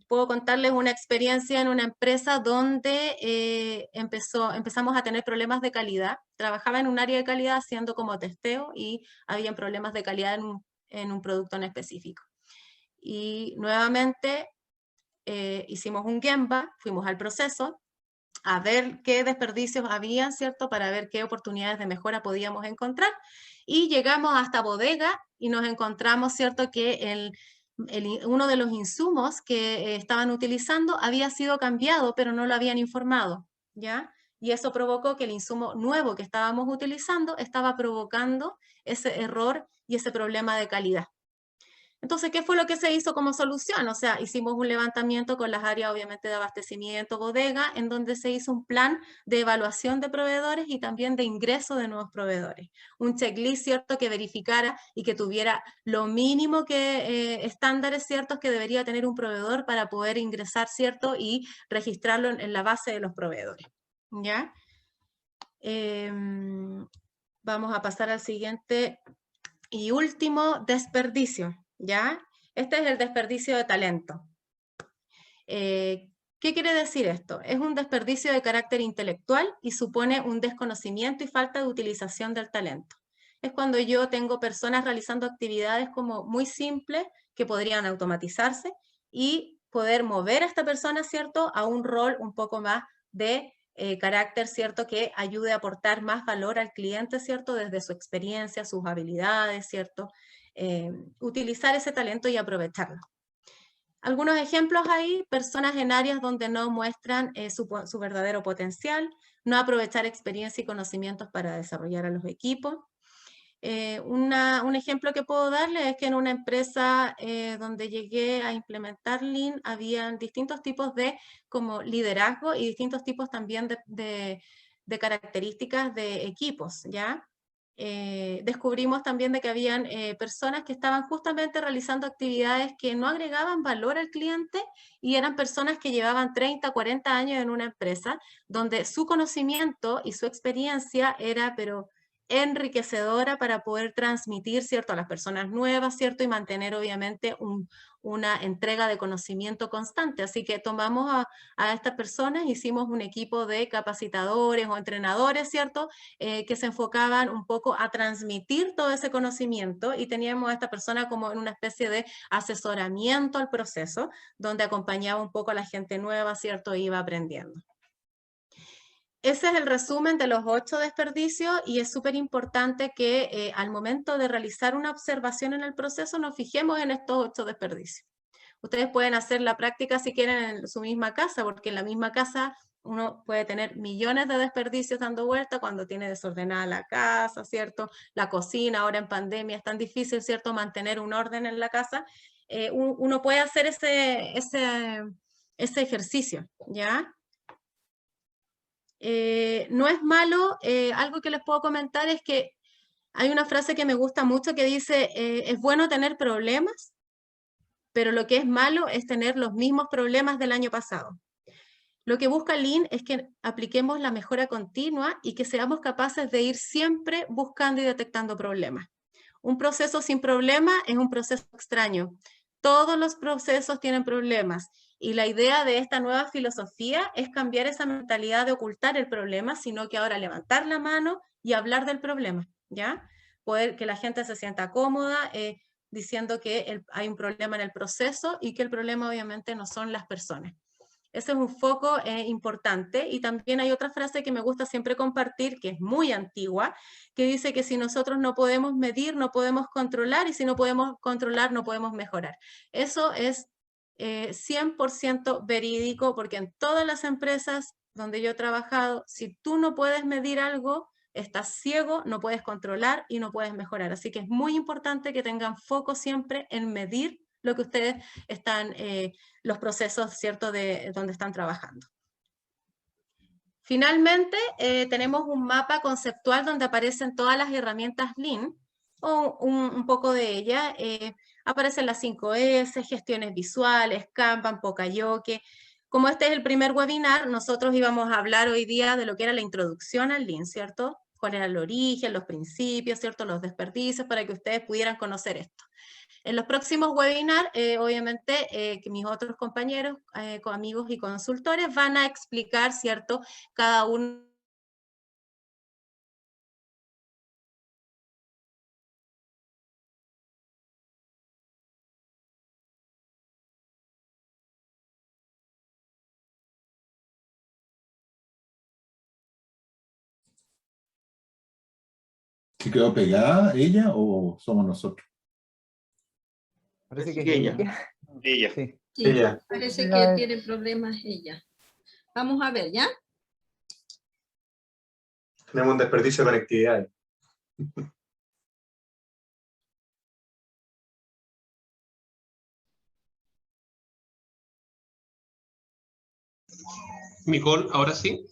Puedo contarles una experiencia en una empresa donde empezamos a tener problemas de calidad. Trabajaba en un área de calidad haciendo como testeo y había problemas de calidad en un producto en específico. Y nuevamente hicimos un Gemba, fuimos al proceso a ver qué desperdicios había, ¿cierto?, para ver qué oportunidades de mejora podíamos encontrar, y llegamos hasta bodega y nos encontramos, ¿cierto?, que uno de los insumos que estaban utilizando había sido cambiado, pero no lo habían informado, ¿ya? Y eso provocó que el insumo nuevo que estábamos utilizando estaba provocando ese error y ese problema de calidad. Entonces, ¿qué fue lo que se hizo como solución? O sea, hicimos un levantamiento con las áreas, obviamente, de abastecimiento, bodega, en donde se hizo un plan de evaluación de proveedores y también de ingreso de nuevos proveedores. Un checklist, ¿cierto?, que verificara y que tuviera lo mínimo que estándares, ¿ciertos?, que debería tener un proveedor para poder ingresar, ¿cierto?, y registrarlo en la base de los proveedores. ¿Ya? Vamos a pasar al siguiente y último, desperdicio. ¿Ya? Este es el desperdicio de talento. ¿Qué quiere decir esto? Es un desperdicio de carácter intelectual y supone un desconocimiento y falta de utilización del talento. Es cuando yo tengo personas realizando actividades como muy simples que podrían automatizarse y poder mover a esta persona, ¿cierto?, a un rol un poco más de carácter, ¿cierto?, que ayude a aportar más valor al cliente, ¿cierto?, desde su experiencia, sus habilidades, ¿cierto?, utilizar ese talento y aprovecharlo. Algunos ejemplos ahí: personas en áreas donde no muestran su verdadero potencial, no aprovechar experiencia y conocimientos para desarrollar a los equipos, Un ejemplo que puedo darle es que en una empresa donde llegué a implementar Lean, habían distintos tipos de como liderazgo y distintos tipos también de características de equipos, ¿ya? Descubrimos también de que habían personas que estaban justamente realizando actividades que no agregaban valor al cliente y eran personas que llevaban 30, 40 años en una empresa, donde su conocimiento y su experiencia era, pero enriquecedora para poder transmitir, ¿cierto?, a las personas nuevas, ¿cierto?, y mantener obviamente una entrega de conocimiento constante. Así que tomamos a estas personas, hicimos un equipo de capacitadores o entrenadores, ¿cierto?, que se enfocaban un poco a transmitir todo ese conocimiento y teníamos a esta persona como en una especie de asesoramiento al proceso, donde acompañaba un poco a la gente nueva, ¿cierto?, e iba aprendiendo. Ese es el resumen de los 8 desperdicios y es súper importante que al momento de realizar una observación en el proceso nos fijemos en estos 8 desperdicios. Ustedes pueden hacer la práctica si quieren en su misma casa, porque en la misma casa uno puede tener millones de desperdicios dando vuelta cuando tiene desordenada la casa, ¿cierto? La cocina, ahora en pandemia es tan difícil, ¿cierto?, mantener un orden en la casa. Uno puede hacer ese ejercicio, ¿ya? No es malo, algo que les puedo comentar es que hay una frase que me gusta mucho que dice, es bueno tener problemas, pero lo que es malo es tener los mismos problemas del año pasado. Lo que busca Lean es que apliquemos la mejora continua y que seamos capaces de ir siempre buscando y detectando problemas. Un proceso sin problemas es un proceso extraño. Todos los procesos tienen problemas y la idea de esta nueva filosofía es cambiar esa mentalidad de ocultar el problema, sino que ahora levantar la mano y hablar del problema, ¿ya? Poder que la gente se sienta cómoda diciendo que hay un problema en el proceso y que el problema obviamente no son las personas. Ese es un foco importante. Y también hay otra frase que me gusta siempre compartir, que es muy antigua, que dice que si nosotros no podemos medir, no podemos controlar, y si no podemos controlar, no podemos mejorar. Eso es 100% verídico, porque en todas las empresas donde yo he trabajado, si tú no puedes medir algo, estás ciego, no puedes controlar y no puedes mejorar. Así que es muy importante que tengan foco siempre en medir lo que ustedes están, los procesos, ¿cierto?, de donde están trabajando. Finalmente, tenemos un mapa conceptual donde aparecen todas las herramientas Lean, o un poco de ellas. Aparecen las 5S, gestiones visuales, Kanban, Poka-Yoke. Como este es el primer webinar, nosotros íbamos a hablar hoy día de lo que era la introducción al Lean, ¿cierto? Cuál era el origen, los principios, ¿cierto?, los desperdicios, para que ustedes pudieran conocer esto. En los próximos webinars, obviamente, que mis otros compañeros, amigos y consultores van a explicar, ¿cierto?, cada uno. ¿Se quedó pegada ella o somos nosotros? Parece que es ella. Ella. Sí. Sí, Ella. parece que tiene problemas ella. Vamos a ver, ¿ya? Tenemos un desperdicio de conectividad. Nicole, ¿ahora sí?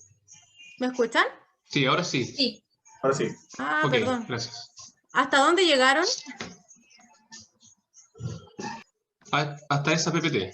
¿Me escuchan? Sí, ahora sí. Sí. Ahora sí. Ah, Ok, perdón. gracias. ¿Hasta dónde llegaron? Hasta esa PPT.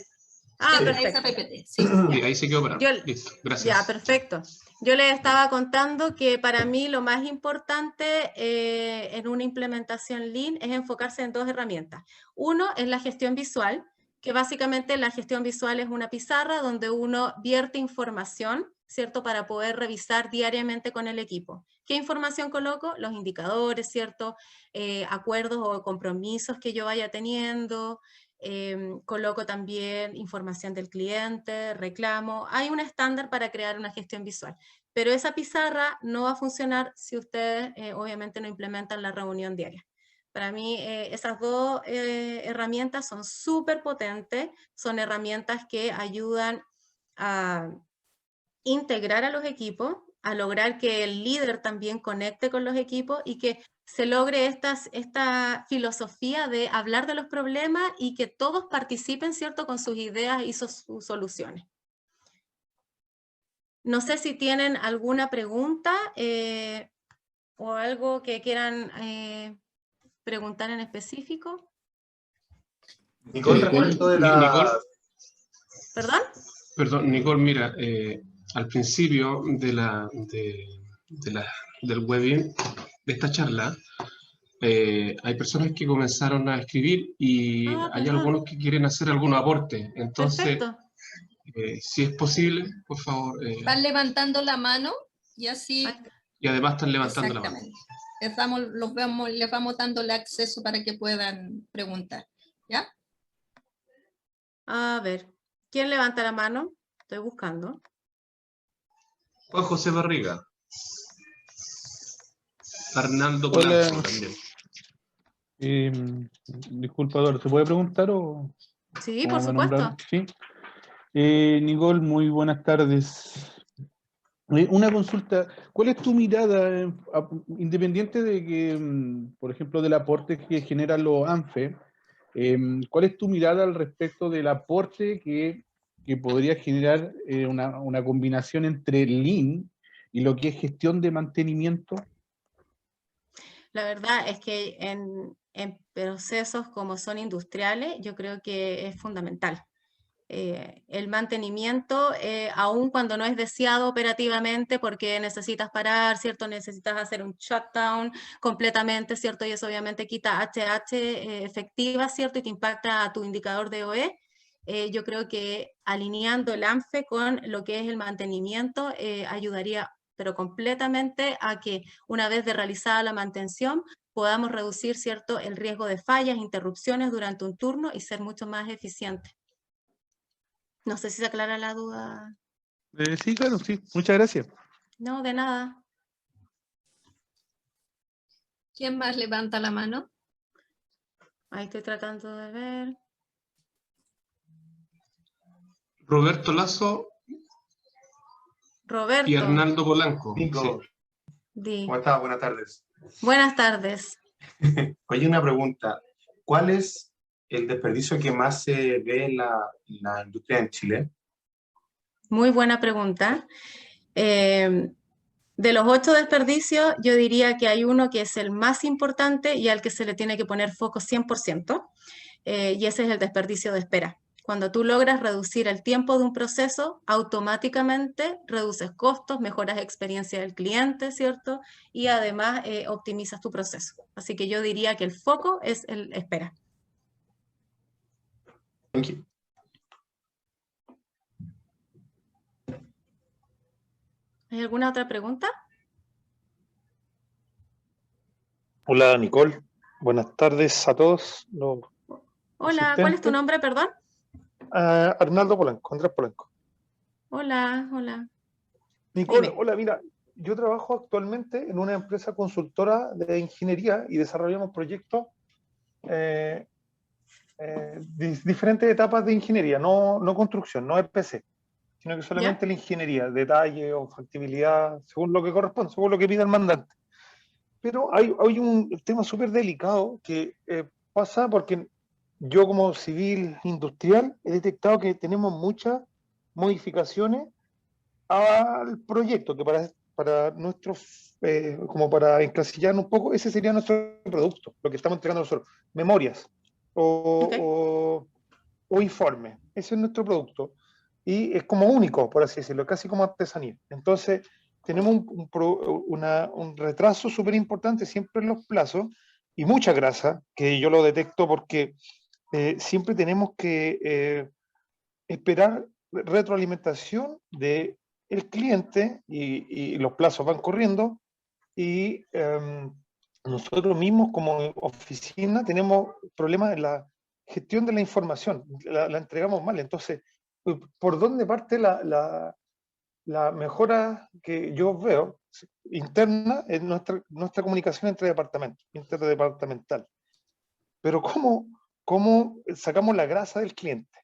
Ah, Sí, perfecto. esa PPT, sí. Y ahí se quedó parado. Yo- Listo, gracias. Ya, perfecto. Yo les estaba contando que para mí lo más importante en una implementación Lean es enfocarse en 2 herramientas. Uno es la gestión visual, que básicamente la gestión visual es una pizarra donde uno vierte información, ¿cierto?, para poder revisar diariamente con el equipo. ¿Qué información coloco? Los indicadores, ¿cierto?, acuerdos o compromisos que yo vaya teniendo. Coloco también información del cliente, reclamo. Hay un estándar para crear una gestión visual, pero esa pizarra no va a funcionar si ustedes obviamente no implementan la reunión diaria. Para mí esas 2 herramientas son súper potentes, son herramientas que ayudan a integrar a los equipos, a lograr que el líder también conecte con los equipos y que se logre esta filosofía de hablar de los problemas y que todos participen, ¿cierto?, con sus ideas y sus soluciones. No sé si tienen alguna pregunta o algo que quieran preguntar en específico. Nicole, respecto de la... Nicole, ¿Perdón? perdón, Nicole, mira, al principio del webinar, de esta charla, hay personas que comenzaron a escribir y hay Perdón. algunos que quieren hacer algún aporte. Entonces, Perfecto. si es posible, por favor. Van levantando la mano y así, Y además están levantando la mano. exactamente. Les vamos dando el acceso para que puedan preguntar. ¿Ya? A ver, ¿quién levanta la mano? Estoy buscando. Juan José Barriga. Arnaldo Hola. Polanco también. Disculpa, Eduardo, ¿se puede preguntar o Sí, o por me supuesto. nombraron? Sí. Nicole, muy buenas tardes. Una consulta, ¿cuál es tu mirada, independiente de que, por ejemplo, del aporte que generan los ANFE, cuál es tu mirada al respecto del aporte que podría generar una combinación entre Lean y lo que es gestión de mantenimiento? La verdad es que en procesos como son industriales, yo creo que es fundamental. El mantenimiento, aun cuando no es deseado operativamente porque necesitas parar, ¿cierto? Necesitas hacer un shutdown completamente, ¿cierto? Y eso obviamente quita HH efectiva, ¿cierto? Y te impacta a tu indicador de OE. Yo creo que alineando el ANFE con lo que es el mantenimiento ayudaría, pero completamente, a que una vez de realizada la mantención podamos reducir, ¿cierto?, el riesgo de fallas, interrupciones durante un turno y ser mucho más eficientes. No sé si se aclara la duda. Sí, claro, sí. Muchas gracias. No, de nada. ¿Quién más levanta la mano? Ahí estoy tratando de ver. Roberto Lazo Roberto. y Arnaldo Polanco. Nico, Di. ¿cómo estás? Buenas tardes. Buenas tardes. Oye, una pregunta. ¿Cuál es el desperdicio que más se ve en la industria en Chile? Muy buena pregunta. De los 8 desperdicios, yo diría que hay uno que es el más importante y al que se le tiene que poner foco 100%, y ese es el desperdicio de espera. Cuando tú logras reducir el tiempo de un proceso, automáticamente reduces costos, mejoras experiencia del cliente, ¿cierto? Y además optimizas tu proceso. Así que yo diría que el foco es el espera. Thank you. ¿Hay alguna otra pregunta? Hola Nicole, buenas tardes a todos. Hola, ¿cuál es tu nombre, perdón? Arnaldo Polanco, Andrés Polanco. Hola, hola. Nicole, Dime. hola, mira, yo trabajo actualmente en una empresa consultora de ingeniería y desarrollamos proyectos diferentes etapas de ingeniería, no construcción, no EPC, sino que solamente la ingeniería, detalle o factibilidad, según lo que corresponde, según lo que pida el mandante. Pero hay un tema súper delicado que pasa porque yo como civil industrial he detectado que tenemos muchas modificaciones al proyecto, que para nuestros, como para encasillar un poco, ese sería nuestro producto, lo que estamos entregando nosotros, memorias o informes, ese es nuestro producto. Y es como único, por así decirlo, casi como artesanía. Entonces, tenemos un retraso súper importante siempre en los plazos y mucha grasa, que yo lo detecto porque siempre tenemos que esperar retroalimentación del cliente y los plazos van corriendo y nosotros mismos como oficina tenemos problemas en la gestión de la información, la entregamos mal. Entonces, ¿por dónde parte la mejora que yo veo interna en nuestra comunicación entre departamentos, interdepartamental? Pero ¿cómo sacamos la grasa del cliente?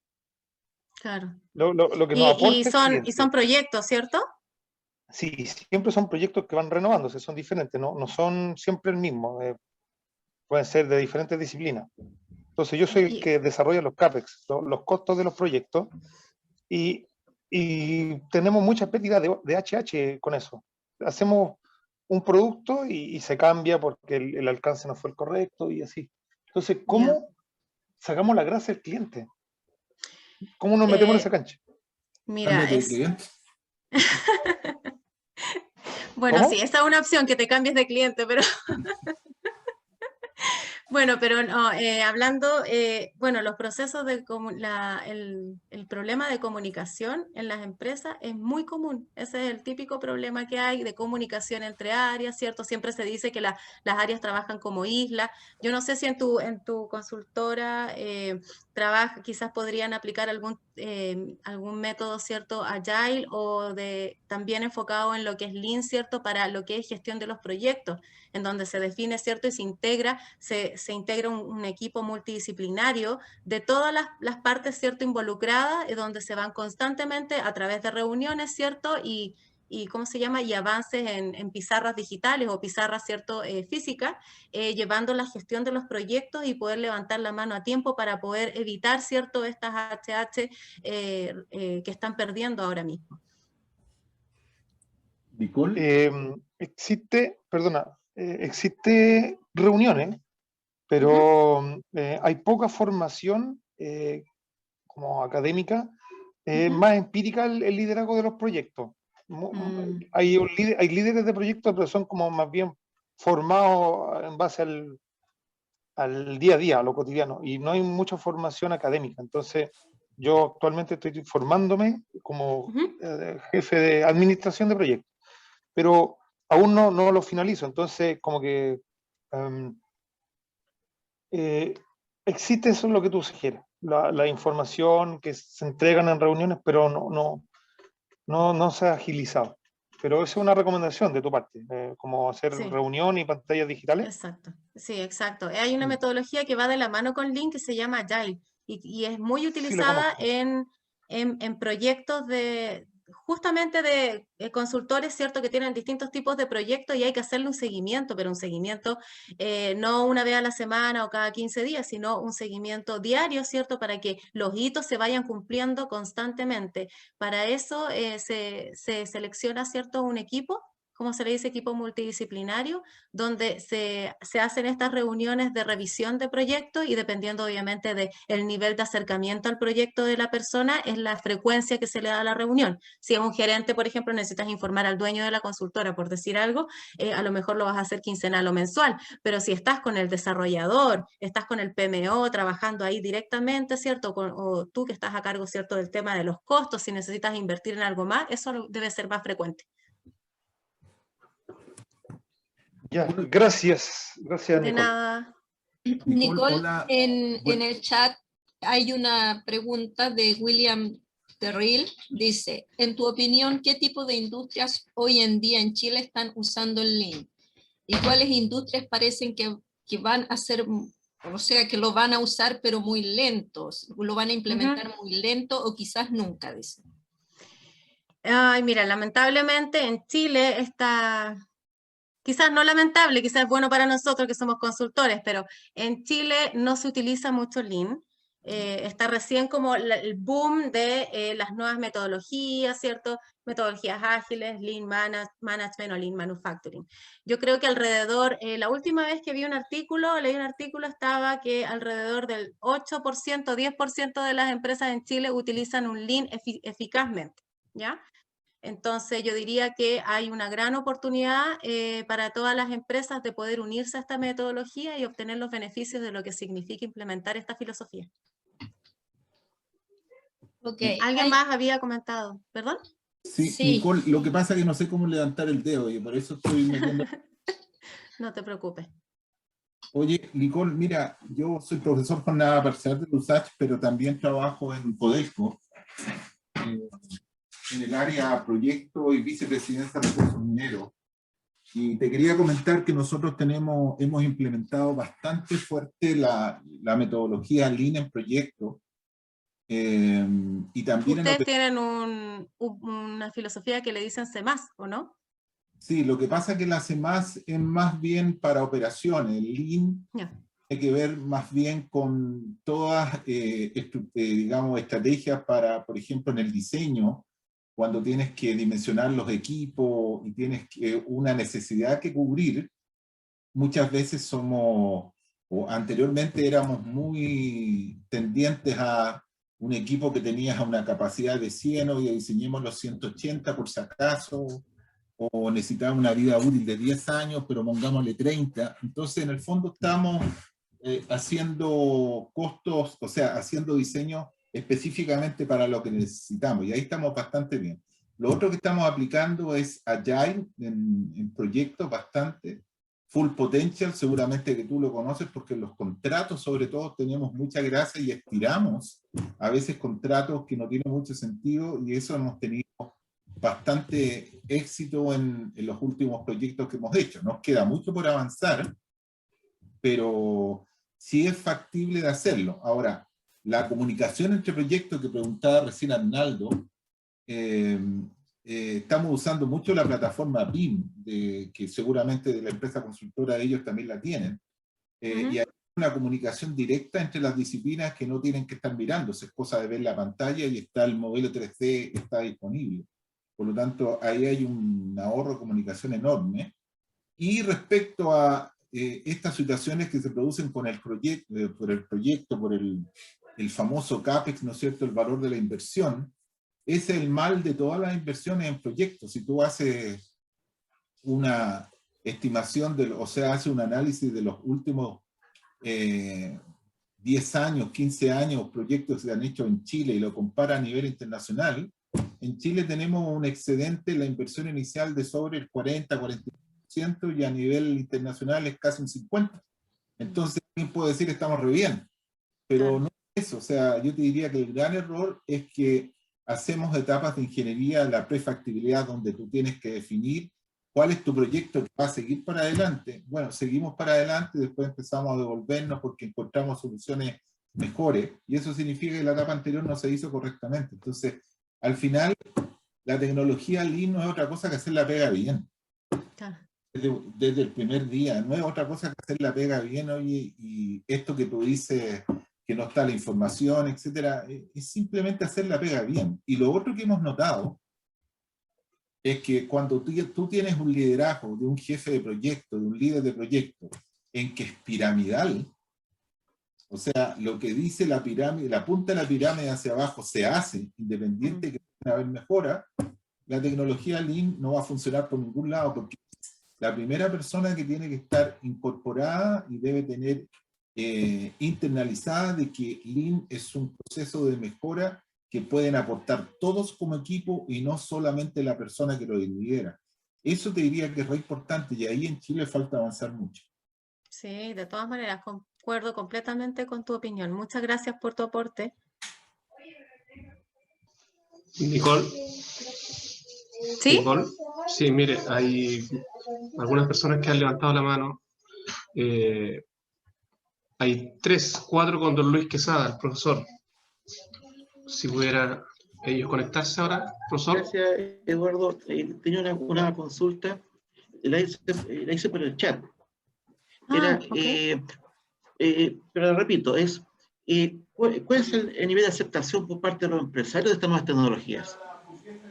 Claro. Lo que nos aporta el cliente. Y son proyectos, ¿cierto? sí, siempre son proyectos que van renovándose, son diferentes, no son siempre el mismo, pueden ser de diferentes disciplinas. Entonces yo soy el que desarrolla los CAPEX, los costos de los proyectos, y tenemos mucha pérdida de HH con eso. Hacemos un producto y se cambia porque el alcance no fue el correcto y así. Entonces, ¿cómo sacamos la gracia al cliente? ¿Cómo nos metemos en esa cancha? Mira, Cámbiate de cliente. bueno, ¿Cómo? sí, esa es una opción, que te cambies de cliente, pero bueno, pero no, hablando, bueno, los procesos de el problema de comunicación en las empresas es muy común. Ese es el típico problema que hay de comunicación entre áreas, ¿cierto? Siempre se dice que las áreas trabajan como islas. Yo no sé si en tu consultora quizás podrían aplicar algún método, ¿cierto? Agile o también enfocado en lo que es Lean, ¿cierto? Para lo que es gestión de los proyectos, en donde se define, ¿cierto? Y se integra un equipo multidisciplinario de todas las partes, ¿cierto? Involucradas, donde se van constantemente a través de reuniones, ¿cierto? Y ¿cómo se llama? Y avances en pizarras digitales o pizarras, ¿cierto? Físicas, llevando la gestión de los proyectos y poder levantar la mano a tiempo para poder evitar, ¿cierto? Estas HH que están perdiendo ahora mismo. Nicole. Existe reuniones, pero hay poca formación como académica, más empírica el liderazgo de los proyectos. Hay líderes de proyectos, pero son como más bien formados en base al día a día, a lo cotidiano, y no hay mucha formación académica. Entonces, yo actualmente estoy formándome como jefe de administración de proyectos, pero aún no lo finalizo. Entonces, como que existe eso en lo que tú sugieres, la información que se entregan en reuniones, pero no se ha agilizado. Pero esa es una recomendación de tu parte, como hacer Sí. reunión y pantallas digitales. Exacto, sí, exacto. Hay una metodología que va de la mano con Lean que se llama Agile y es muy Sí, lo utilizada conozco. en proyectos justamente de consultores, ¿cierto? Que tienen distintos tipos de proyectos y hay que hacerle un seguimiento, pero un seguimiento no una vez a la semana o cada 15 días, sino un seguimiento diario, ¿cierto? Para que los hitos se vayan cumpliendo constantemente. Para eso se selecciona, ¿cierto? Un equipo, como se le dice, equipo multidisciplinario, donde se hacen estas reuniones de revisión de proyectos y dependiendo obviamente del nivel de acercamiento al proyecto de la persona, es la frecuencia que se le da a la reunión. Si es un gerente, por ejemplo, necesitas informar al dueño de la consultora, por decir algo, a lo mejor lo vas a hacer quincenal o mensual, pero si estás con el desarrollador, estás con el PMO trabajando ahí directamente, ¿cierto? O tú que estás a cargo, ¿cierto? Del tema de los costos, si necesitas invertir en algo más, eso debe ser más frecuente. Ya, gracias. Gracias, De Nicole. nada. Nicole, hola. en el chat hay una pregunta de William Terrill. Dice, en tu opinión, ¿qué tipo de industrias hoy en día en Chile están usando el Lean? ¿Y cuáles industrias parecen que van a ser, o sea, que lo van a usar pero muy lentos? ¿Lo van a implementar muy lento o quizás nunca? Dice. Ay, mira, lamentablemente en Chile está, quizás no lamentable, quizás es bueno para nosotros que somos consultores, pero en Chile no se utiliza mucho Lean. Está recién como el boom de las nuevas metodologías, ¿cierto? Metodologías ágiles, Lean Management o Lean Manufacturing. Yo creo que alrededor, la última vez que leí un artículo, estaba que alrededor del 8%, 10% de las empresas en Chile utilizan un Lean eficazmente, ¿ya? Entonces yo diría que hay una gran oportunidad para todas las empresas de poder unirse a esta metodología y obtener los beneficios de lo que significa implementar esta filosofía. Okay. ¿Alguien más había comentado? ¿Perdón? Sí, Nicole, lo que pasa es que no sé cómo levantar el dedo y por eso estoy metiendo. No te preocupes. Oye, Nicole, mira, yo soy profesor jornada parcial de USACH, pero también trabajo en Codelco, en el área proyecto y vicepresidencia de recursos mineros. Y te quería comentar que nosotros hemos implementado bastante fuerte la metodología Lean en proyectos, Y también Ustedes tienen una filosofía que le dicen C+, ¿o no? sí, lo que pasa es que la C+, es más bien para operaciones. El Lean Ya. tiene que ver más bien con todas, digamos, estrategias para, por ejemplo, en el diseño, cuando tienes que dimensionar los equipos y tienes una necesidad que cubrir. Muchas veces somos, o anteriormente éramos muy tendientes a un equipo que tenía una capacidad de 100, y diseñemos los 180 por si acaso, o necesitaba una vida útil de 10 años, pero pongámosle 30. Entonces, en el fondo estamos haciendo costos, o sea, haciendo diseño específicamente para lo que necesitamos, y ahí estamos bastante bien. Lo otro que estamos aplicando es Agile en proyectos bastante. Full Potential, seguramente que tú lo conoces, porque en los contratos sobre todo tenemos mucha grasa y estiramos a veces contratos que no tienen mucho sentido, y eso hemos tenido bastante éxito en los últimos proyectos que hemos hecho. Nos queda mucho por avanzar, pero sí es factible de hacerlo. Ahora, la comunicación entre proyectos que preguntaba recién Arnaldo, estamos usando mucho la plataforma BIM, que seguramente de la empresa consultora ellos también la tienen, y hay una comunicación directa entre las disciplinas que no tienen que estar mirándose, es cosa de ver la pantalla y está el modelo 3D, está disponible. Por lo tanto, ahí hay un ahorro de comunicación enorme. Y respecto a estas situaciones que se producen con el proyecto, por el famoso CAPEX, ¿no es cierto?, el valor de la inversión, es el mal de todas las inversiones en proyectos. Si tú haces una estimación, o sea, haces un análisis de los últimos 10 años, 15 años, proyectos que se han hecho en Chile y lo compara a nivel internacional, en Chile tenemos un excedente en la inversión inicial de sobre el 40-40%, y a nivel internacional es casi un 50%. Entonces, alguien puede decir estamos re bien, pero no es eso. O sea, yo te diría que el gran error es que hacemos etapas de ingeniería, la prefactibilidad, donde tú tienes que definir cuál es tu proyecto que va a seguir para adelante. Bueno, seguimos para adelante y después empezamos a devolvernos porque encontramos soluciones mejores, y eso significa que la etapa anterior no se hizo correctamente. Entonces, al final, la tecnología Lean no es otra cosa que hacer la pega bien. Desde el primer día, no es otra cosa que hacer la pega bien. Oye, y esto que tú dices, que no está la información, etcétera, es simplemente hacer la pega bien. Y lo otro que hemos notado es que cuando tú tienes un liderazgo de un jefe de proyecto, de un líder de proyecto, en que es piramidal, o sea, lo que dice la pirámide, la punta de la pirámide hacia abajo se hace, independiente de que pueda haber mejora, la tecnología Lean no va a funcionar por ningún lado, porque la primera persona que tiene que estar incorporada y debe tener internalizada de que Lean es un proceso de mejora que pueden aportar todos como equipo y no solamente la persona que lo lidera. Eso te diría que es re importante, y ahí en Chile falta avanzar mucho. Sí, de todas maneras, concuerdo completamente con tu opinión. Muchas gracias por tu aporte. Nicole. ¿Sí? Nicole. Sí, mire, hay algunas personas que han levantado la mano. Hay 3, 4 con don Luis Quesada, el profesor. Si pudiera ellos conectarse ahora, profesor. Gracias, Eduardo. Tenía una consulta, la hice por el chat. Era, Okay. pero repito, ¿cuál es el nivel de aceptación por parte de los empresarios de estas nuevas tecnologías?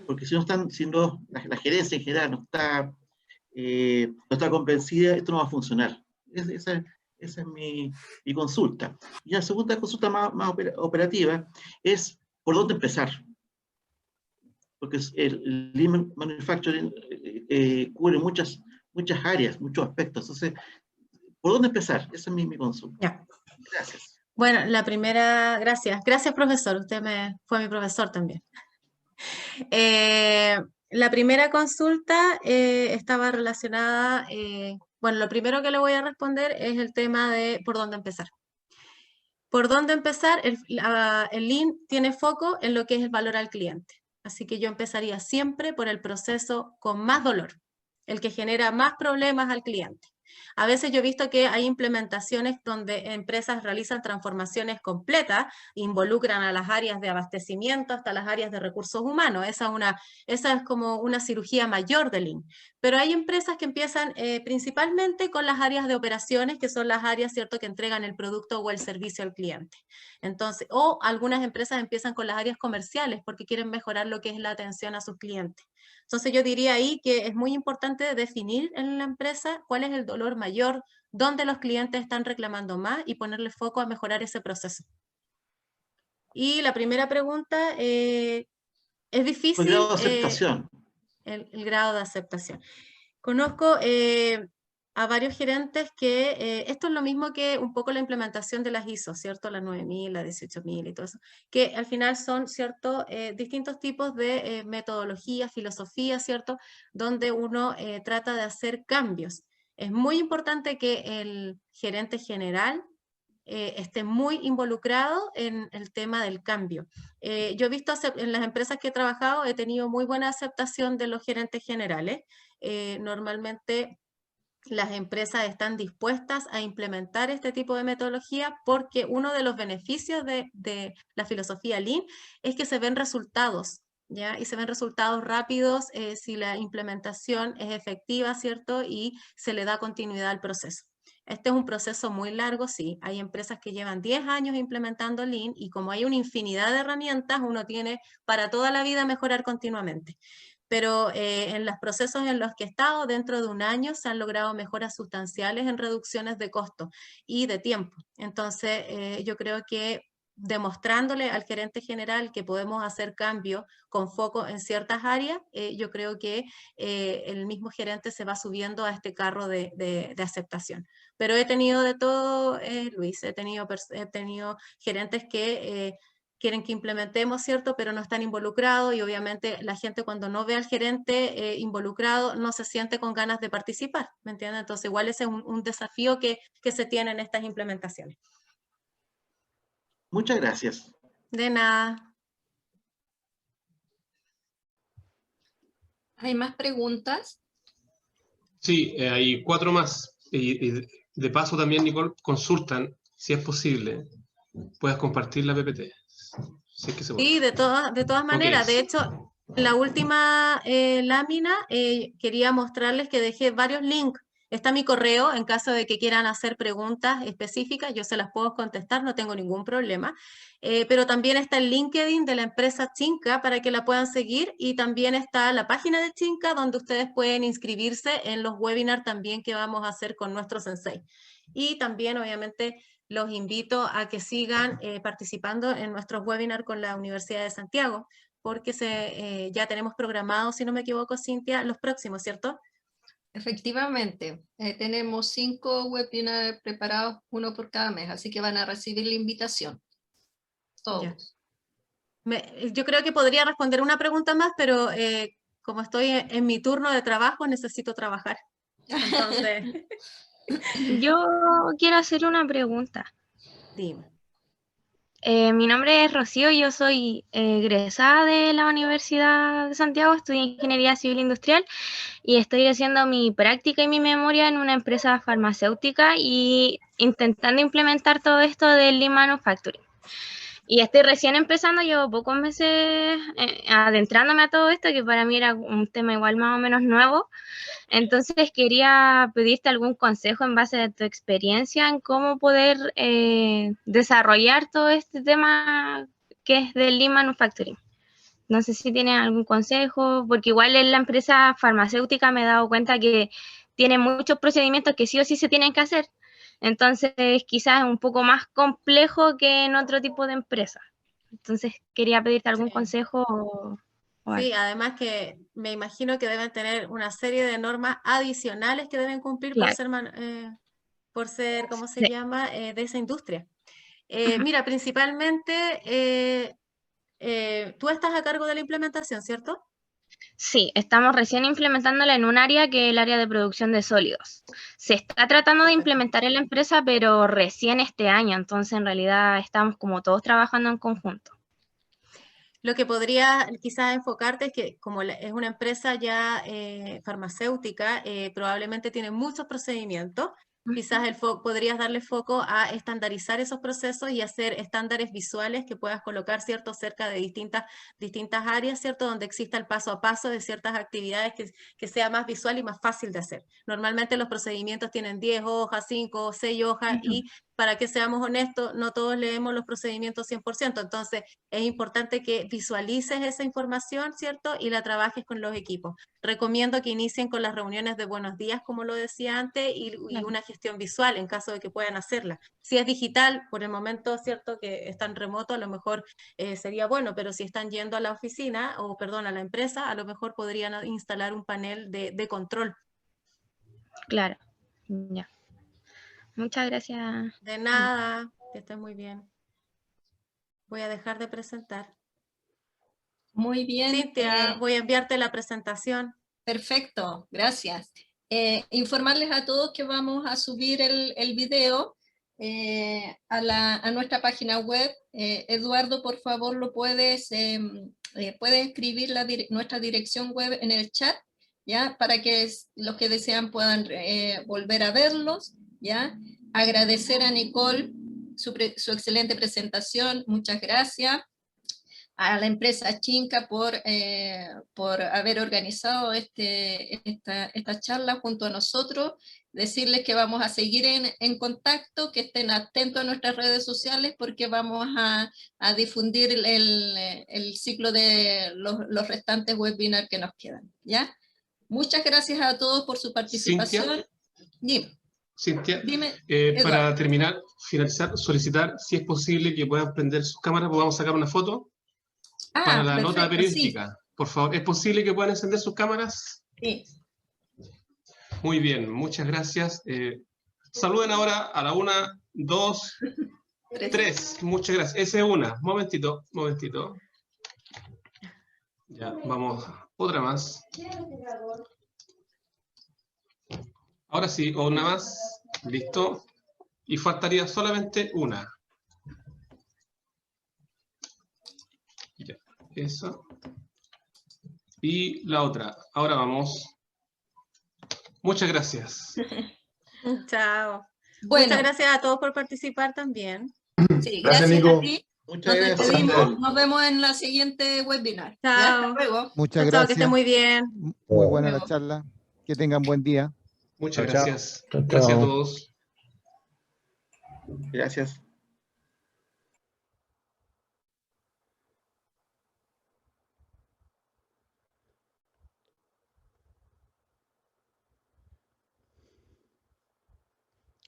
Porque si la gerencia en general no está convencida, esto no va a funcionar. Esa es mi consulta. Y la segunda consulta más operativa es ¿por dónde empezar? Porque el Lean Manufacturing cubre muchas áreas, muchos aspectos. Entonces, ¿por dónde empezar? Esa es mi consulta. Ya. Gracias. Bueno, la primera, gracias profesor, usted fue mi profesor también. La primera consulta estaba relacionada, bueno, lo primero que le voy a responder es el tema de por dónde empezar. Por dónde empezar, el Lean tiene foco en lo que es el valor al cliente. Así que yo empezaría siempre por el proceso con más dolor, el que genera más problemas al cliente. A veces yo he visto que hay implementaciones donde empresas realizan transformaciones completas, involucran a las áreas de abastecimiento hasta las áreas de recursos humanos. Esa es como una cirugía mayor de Lean. Pero hay empresas que empiezan principalmente con las áreas de operaciones, que son las áreas, ¿cierto?, que entregan el producto o el servicio al cliente. Entonces, o algunas empresas empiezan con las áreas comerciales porque quieren mejorar lo que es la atención a sus clientes. Entonces yo diría ahí que es muy importante definir en la empresa cuál es el dolor mayor, dónde los clientes están reclamando más y ponerle foco a mejorar ese proceso. Y la primera pregunta, es difícil. El grado de aceptación. El grado de aceptación. Conozco a varios gerentes que esto es lo mismo que un poco la implementación de las ISO, ¿cierto? La 9000, la 18000 y todo eso, que al final son, ¿cierto? Distintos tipos de metodologías, filosofías, ¿cierto? Donde uno trata de hacer cambios. Es muy importante que el gerente general esté muy involucrado en el tema del cambio. Yo he visto en las empresas que he trabajado, he tenido muy buena aceptación de los gerentes generales. Normalmente las empresas están dispuestas a implementar este tipo de metodología porque uno de los beneficios de la filosofía Lean es que se ven resultados, ¿ya? Y se ven resultados rápidos si la implementación es efectiva, ¿cierto? Y se le da continuidad al proceso. Este es un proceso muy largo, sí. Hay empresas que llevan 10 años implementando Lean y como hay una infinidad de herramientas, uno tiene para toda la vida mejorar continuamente. Pero en los procesos en los que he estado, dentro de un año se han logrado mejoras sustanciales en reducciones de costo y de tiempo. Entonces, yo creo que demostrándole al gerente general que podemos hacer cambios con foco en ciertas áreas, yo creo que el mismo gerente se va subiendo a este carro de aceptación. Pero he tenido de todo, Luis, he tenido gerentes que quieren que implementemos, ¿cierto? Pero no están involucrados y obviamente la gente cuando no ve al gerente involucrado no se siente con ganas de participar, ¿me entiendes? Entonces igual ese es un desafío que se tiene en estas implementaciones. Muchas gracias. De nada. ¿Hay más preguntas? Sí, hay 4 más. Y de paso también, Nicole, consultan si es posible. Puedes compartir la PPT. Si es que se puede. Sí, de todas maneras. Ok. De hecho, en la última lámina quería mostrarles que dejé varios links. Está mi correo en caso de que quieran hacer preguntas específicas, yo se las puedo contestar, no tengo ningún problema. Pero también está el LinkedIn de la empresa Chinca para que la puedan seguir y también está la página de Chinca donde ustedes pueden inscribirse en los webinars también que vamos a hacer con nuestro sensei. Y también, obviamente, los invito a que sigan participando en nuestros webinars con la Universidad de Santiago, porque ya tenemos programados, si no me equivoco, Cintia, los próximos, ¿cierto? Efectivamente, tenemos 5 webinars preparados, uno por cada mes, así que van a recibir la invitación. Todos. Yo creo que podría responder una pregunta más, pero como estoy en mi turno de trabajo, necesito trabajar. Entonces, Yo quiero hacer una pregunta. dime. Mi nombre es Rocío, yo soy egresada de la Universidad de Santiago, estudio Ingeniería Civil Industrial y estoy haciendo mi práctica y mi memoria en una empresa farmacéutica y intentando implementar todo esto del Lean Manufacturing. Y estoy recién empezando, llevo pocos meses adentrándome a todo esto, que para mí era un tema igual más o menos nuevo. Entonces quería pedirte algún consejo en base a tu experiencia en cómo poder desarrollar todo este tema que es del Lean Manufacturing. No sé si tienes algún consejo, porque igual en la empresa farmacéutica me he dado cuenta que tiene muchos procedimientos que sí o sí se tienen que hacer. Entonces quizás es un poco más complejo que en otro tipo de empresas. Entonces quería pedirte algún consejo o Sí, además que me imagino que deben tener una serie de normas adicionales que deben cumplir claro. por ser, ¿cómo se Sí. llama?, de esa industria. Mira, principalmente, tú estás a cargo de la implementación, ¿cierto? Sí, estamos recién implementándola en un área que es el área de producción de sólidos. Se está tratando de implementar en la empresa, pero recién este año, entonces en realidad estamos como todos trabajando en conjunto. Lo que podría quizás enfocarte es que como es una empresa ya farmacéutica, probablemente tiene muchos procedimientos. Quizás podrías darle foco a estandarizar esos procesos y hacer estándares visuales que puedas colocar, ¿cierto?, cerca de distintas áreas, ¿cierto?, donde exista el paso a paso de ciertas actividades que sea más visual y más fácil de hacer. Normalmente los procedimientos tienen 10 hojas, 5 o 6 hojas y para que seamos honestos, no todos leemos los procedimientos 100%, entonces es importante que visualices esa información, ¿cierto?, y la trabajes con los equipos. Recomiendo que inicien con las reuniones de buenos días, como lo decía antes, y una gestión visual en caso de que puedan hacerla. Si es digital, por el momento, ¿cierto?, que están remoto, a lo mejor sería bueno, pero si están yendo a la oficina, o perdón, a la empresa, a lo mejor podrían instalar un panel de control. Claro, ya. Muchas gracias. De nada, que estés muy bien. Voy a dejar de presentar. Muy bien. Cintia, voy a enviarte la presentación. Perfecto, gracias. Informarles a todos que vamos a subir el video a nuestra página web. Eduardo, por favor, puedes escribir nuestra dirección web en el chat, ¿ya? Para que los que desean puedan volver a verlos, ¿ya? Agradecer a Nicole su excelente presentación, muchas gracias. A la empresa Chinca por haber organizado esta charla junto a nosotros, decirles que vamos a seguir en contacto, que estén atentos a nuestras redes sociales porque vamos a difundir el ciclo de los restantes webinars que nos quedan, ¿ya? Muchas gracias a todos por su participación. Cintia, Dime, para terminar, finalizar, solicitar si es posible que puedan prender sus cámaras, podamos sacar una foto. Para la nota periodística, sí. Por favor, ¿es posible que puedan encender sus cámaras? Sí. Muy bien, muchas gracias. Saluden ahora a la 1, 2, 3. Muchas gracias. Esa es una. Momentito. Ya, vamos. Otra más. Ahora sí, una más. Listo. Y faltaría solamente una. Ya, esa. Y la otra. Ahora vamos. Muchas gracias. Chao. Bueno. Muchas gracias a todos por participar también. Sí, gracias Nico. A ti. Muchas gracias. Nos vemos en la siguiente webinar. Chao. Hasta luego. Muchas gracias. Chao, que estén muy bien. Muy buena la charla. Que tengan buen día. Muchas gracias. Gracias a todos. Gracias.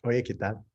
Oye, ¿qué tal?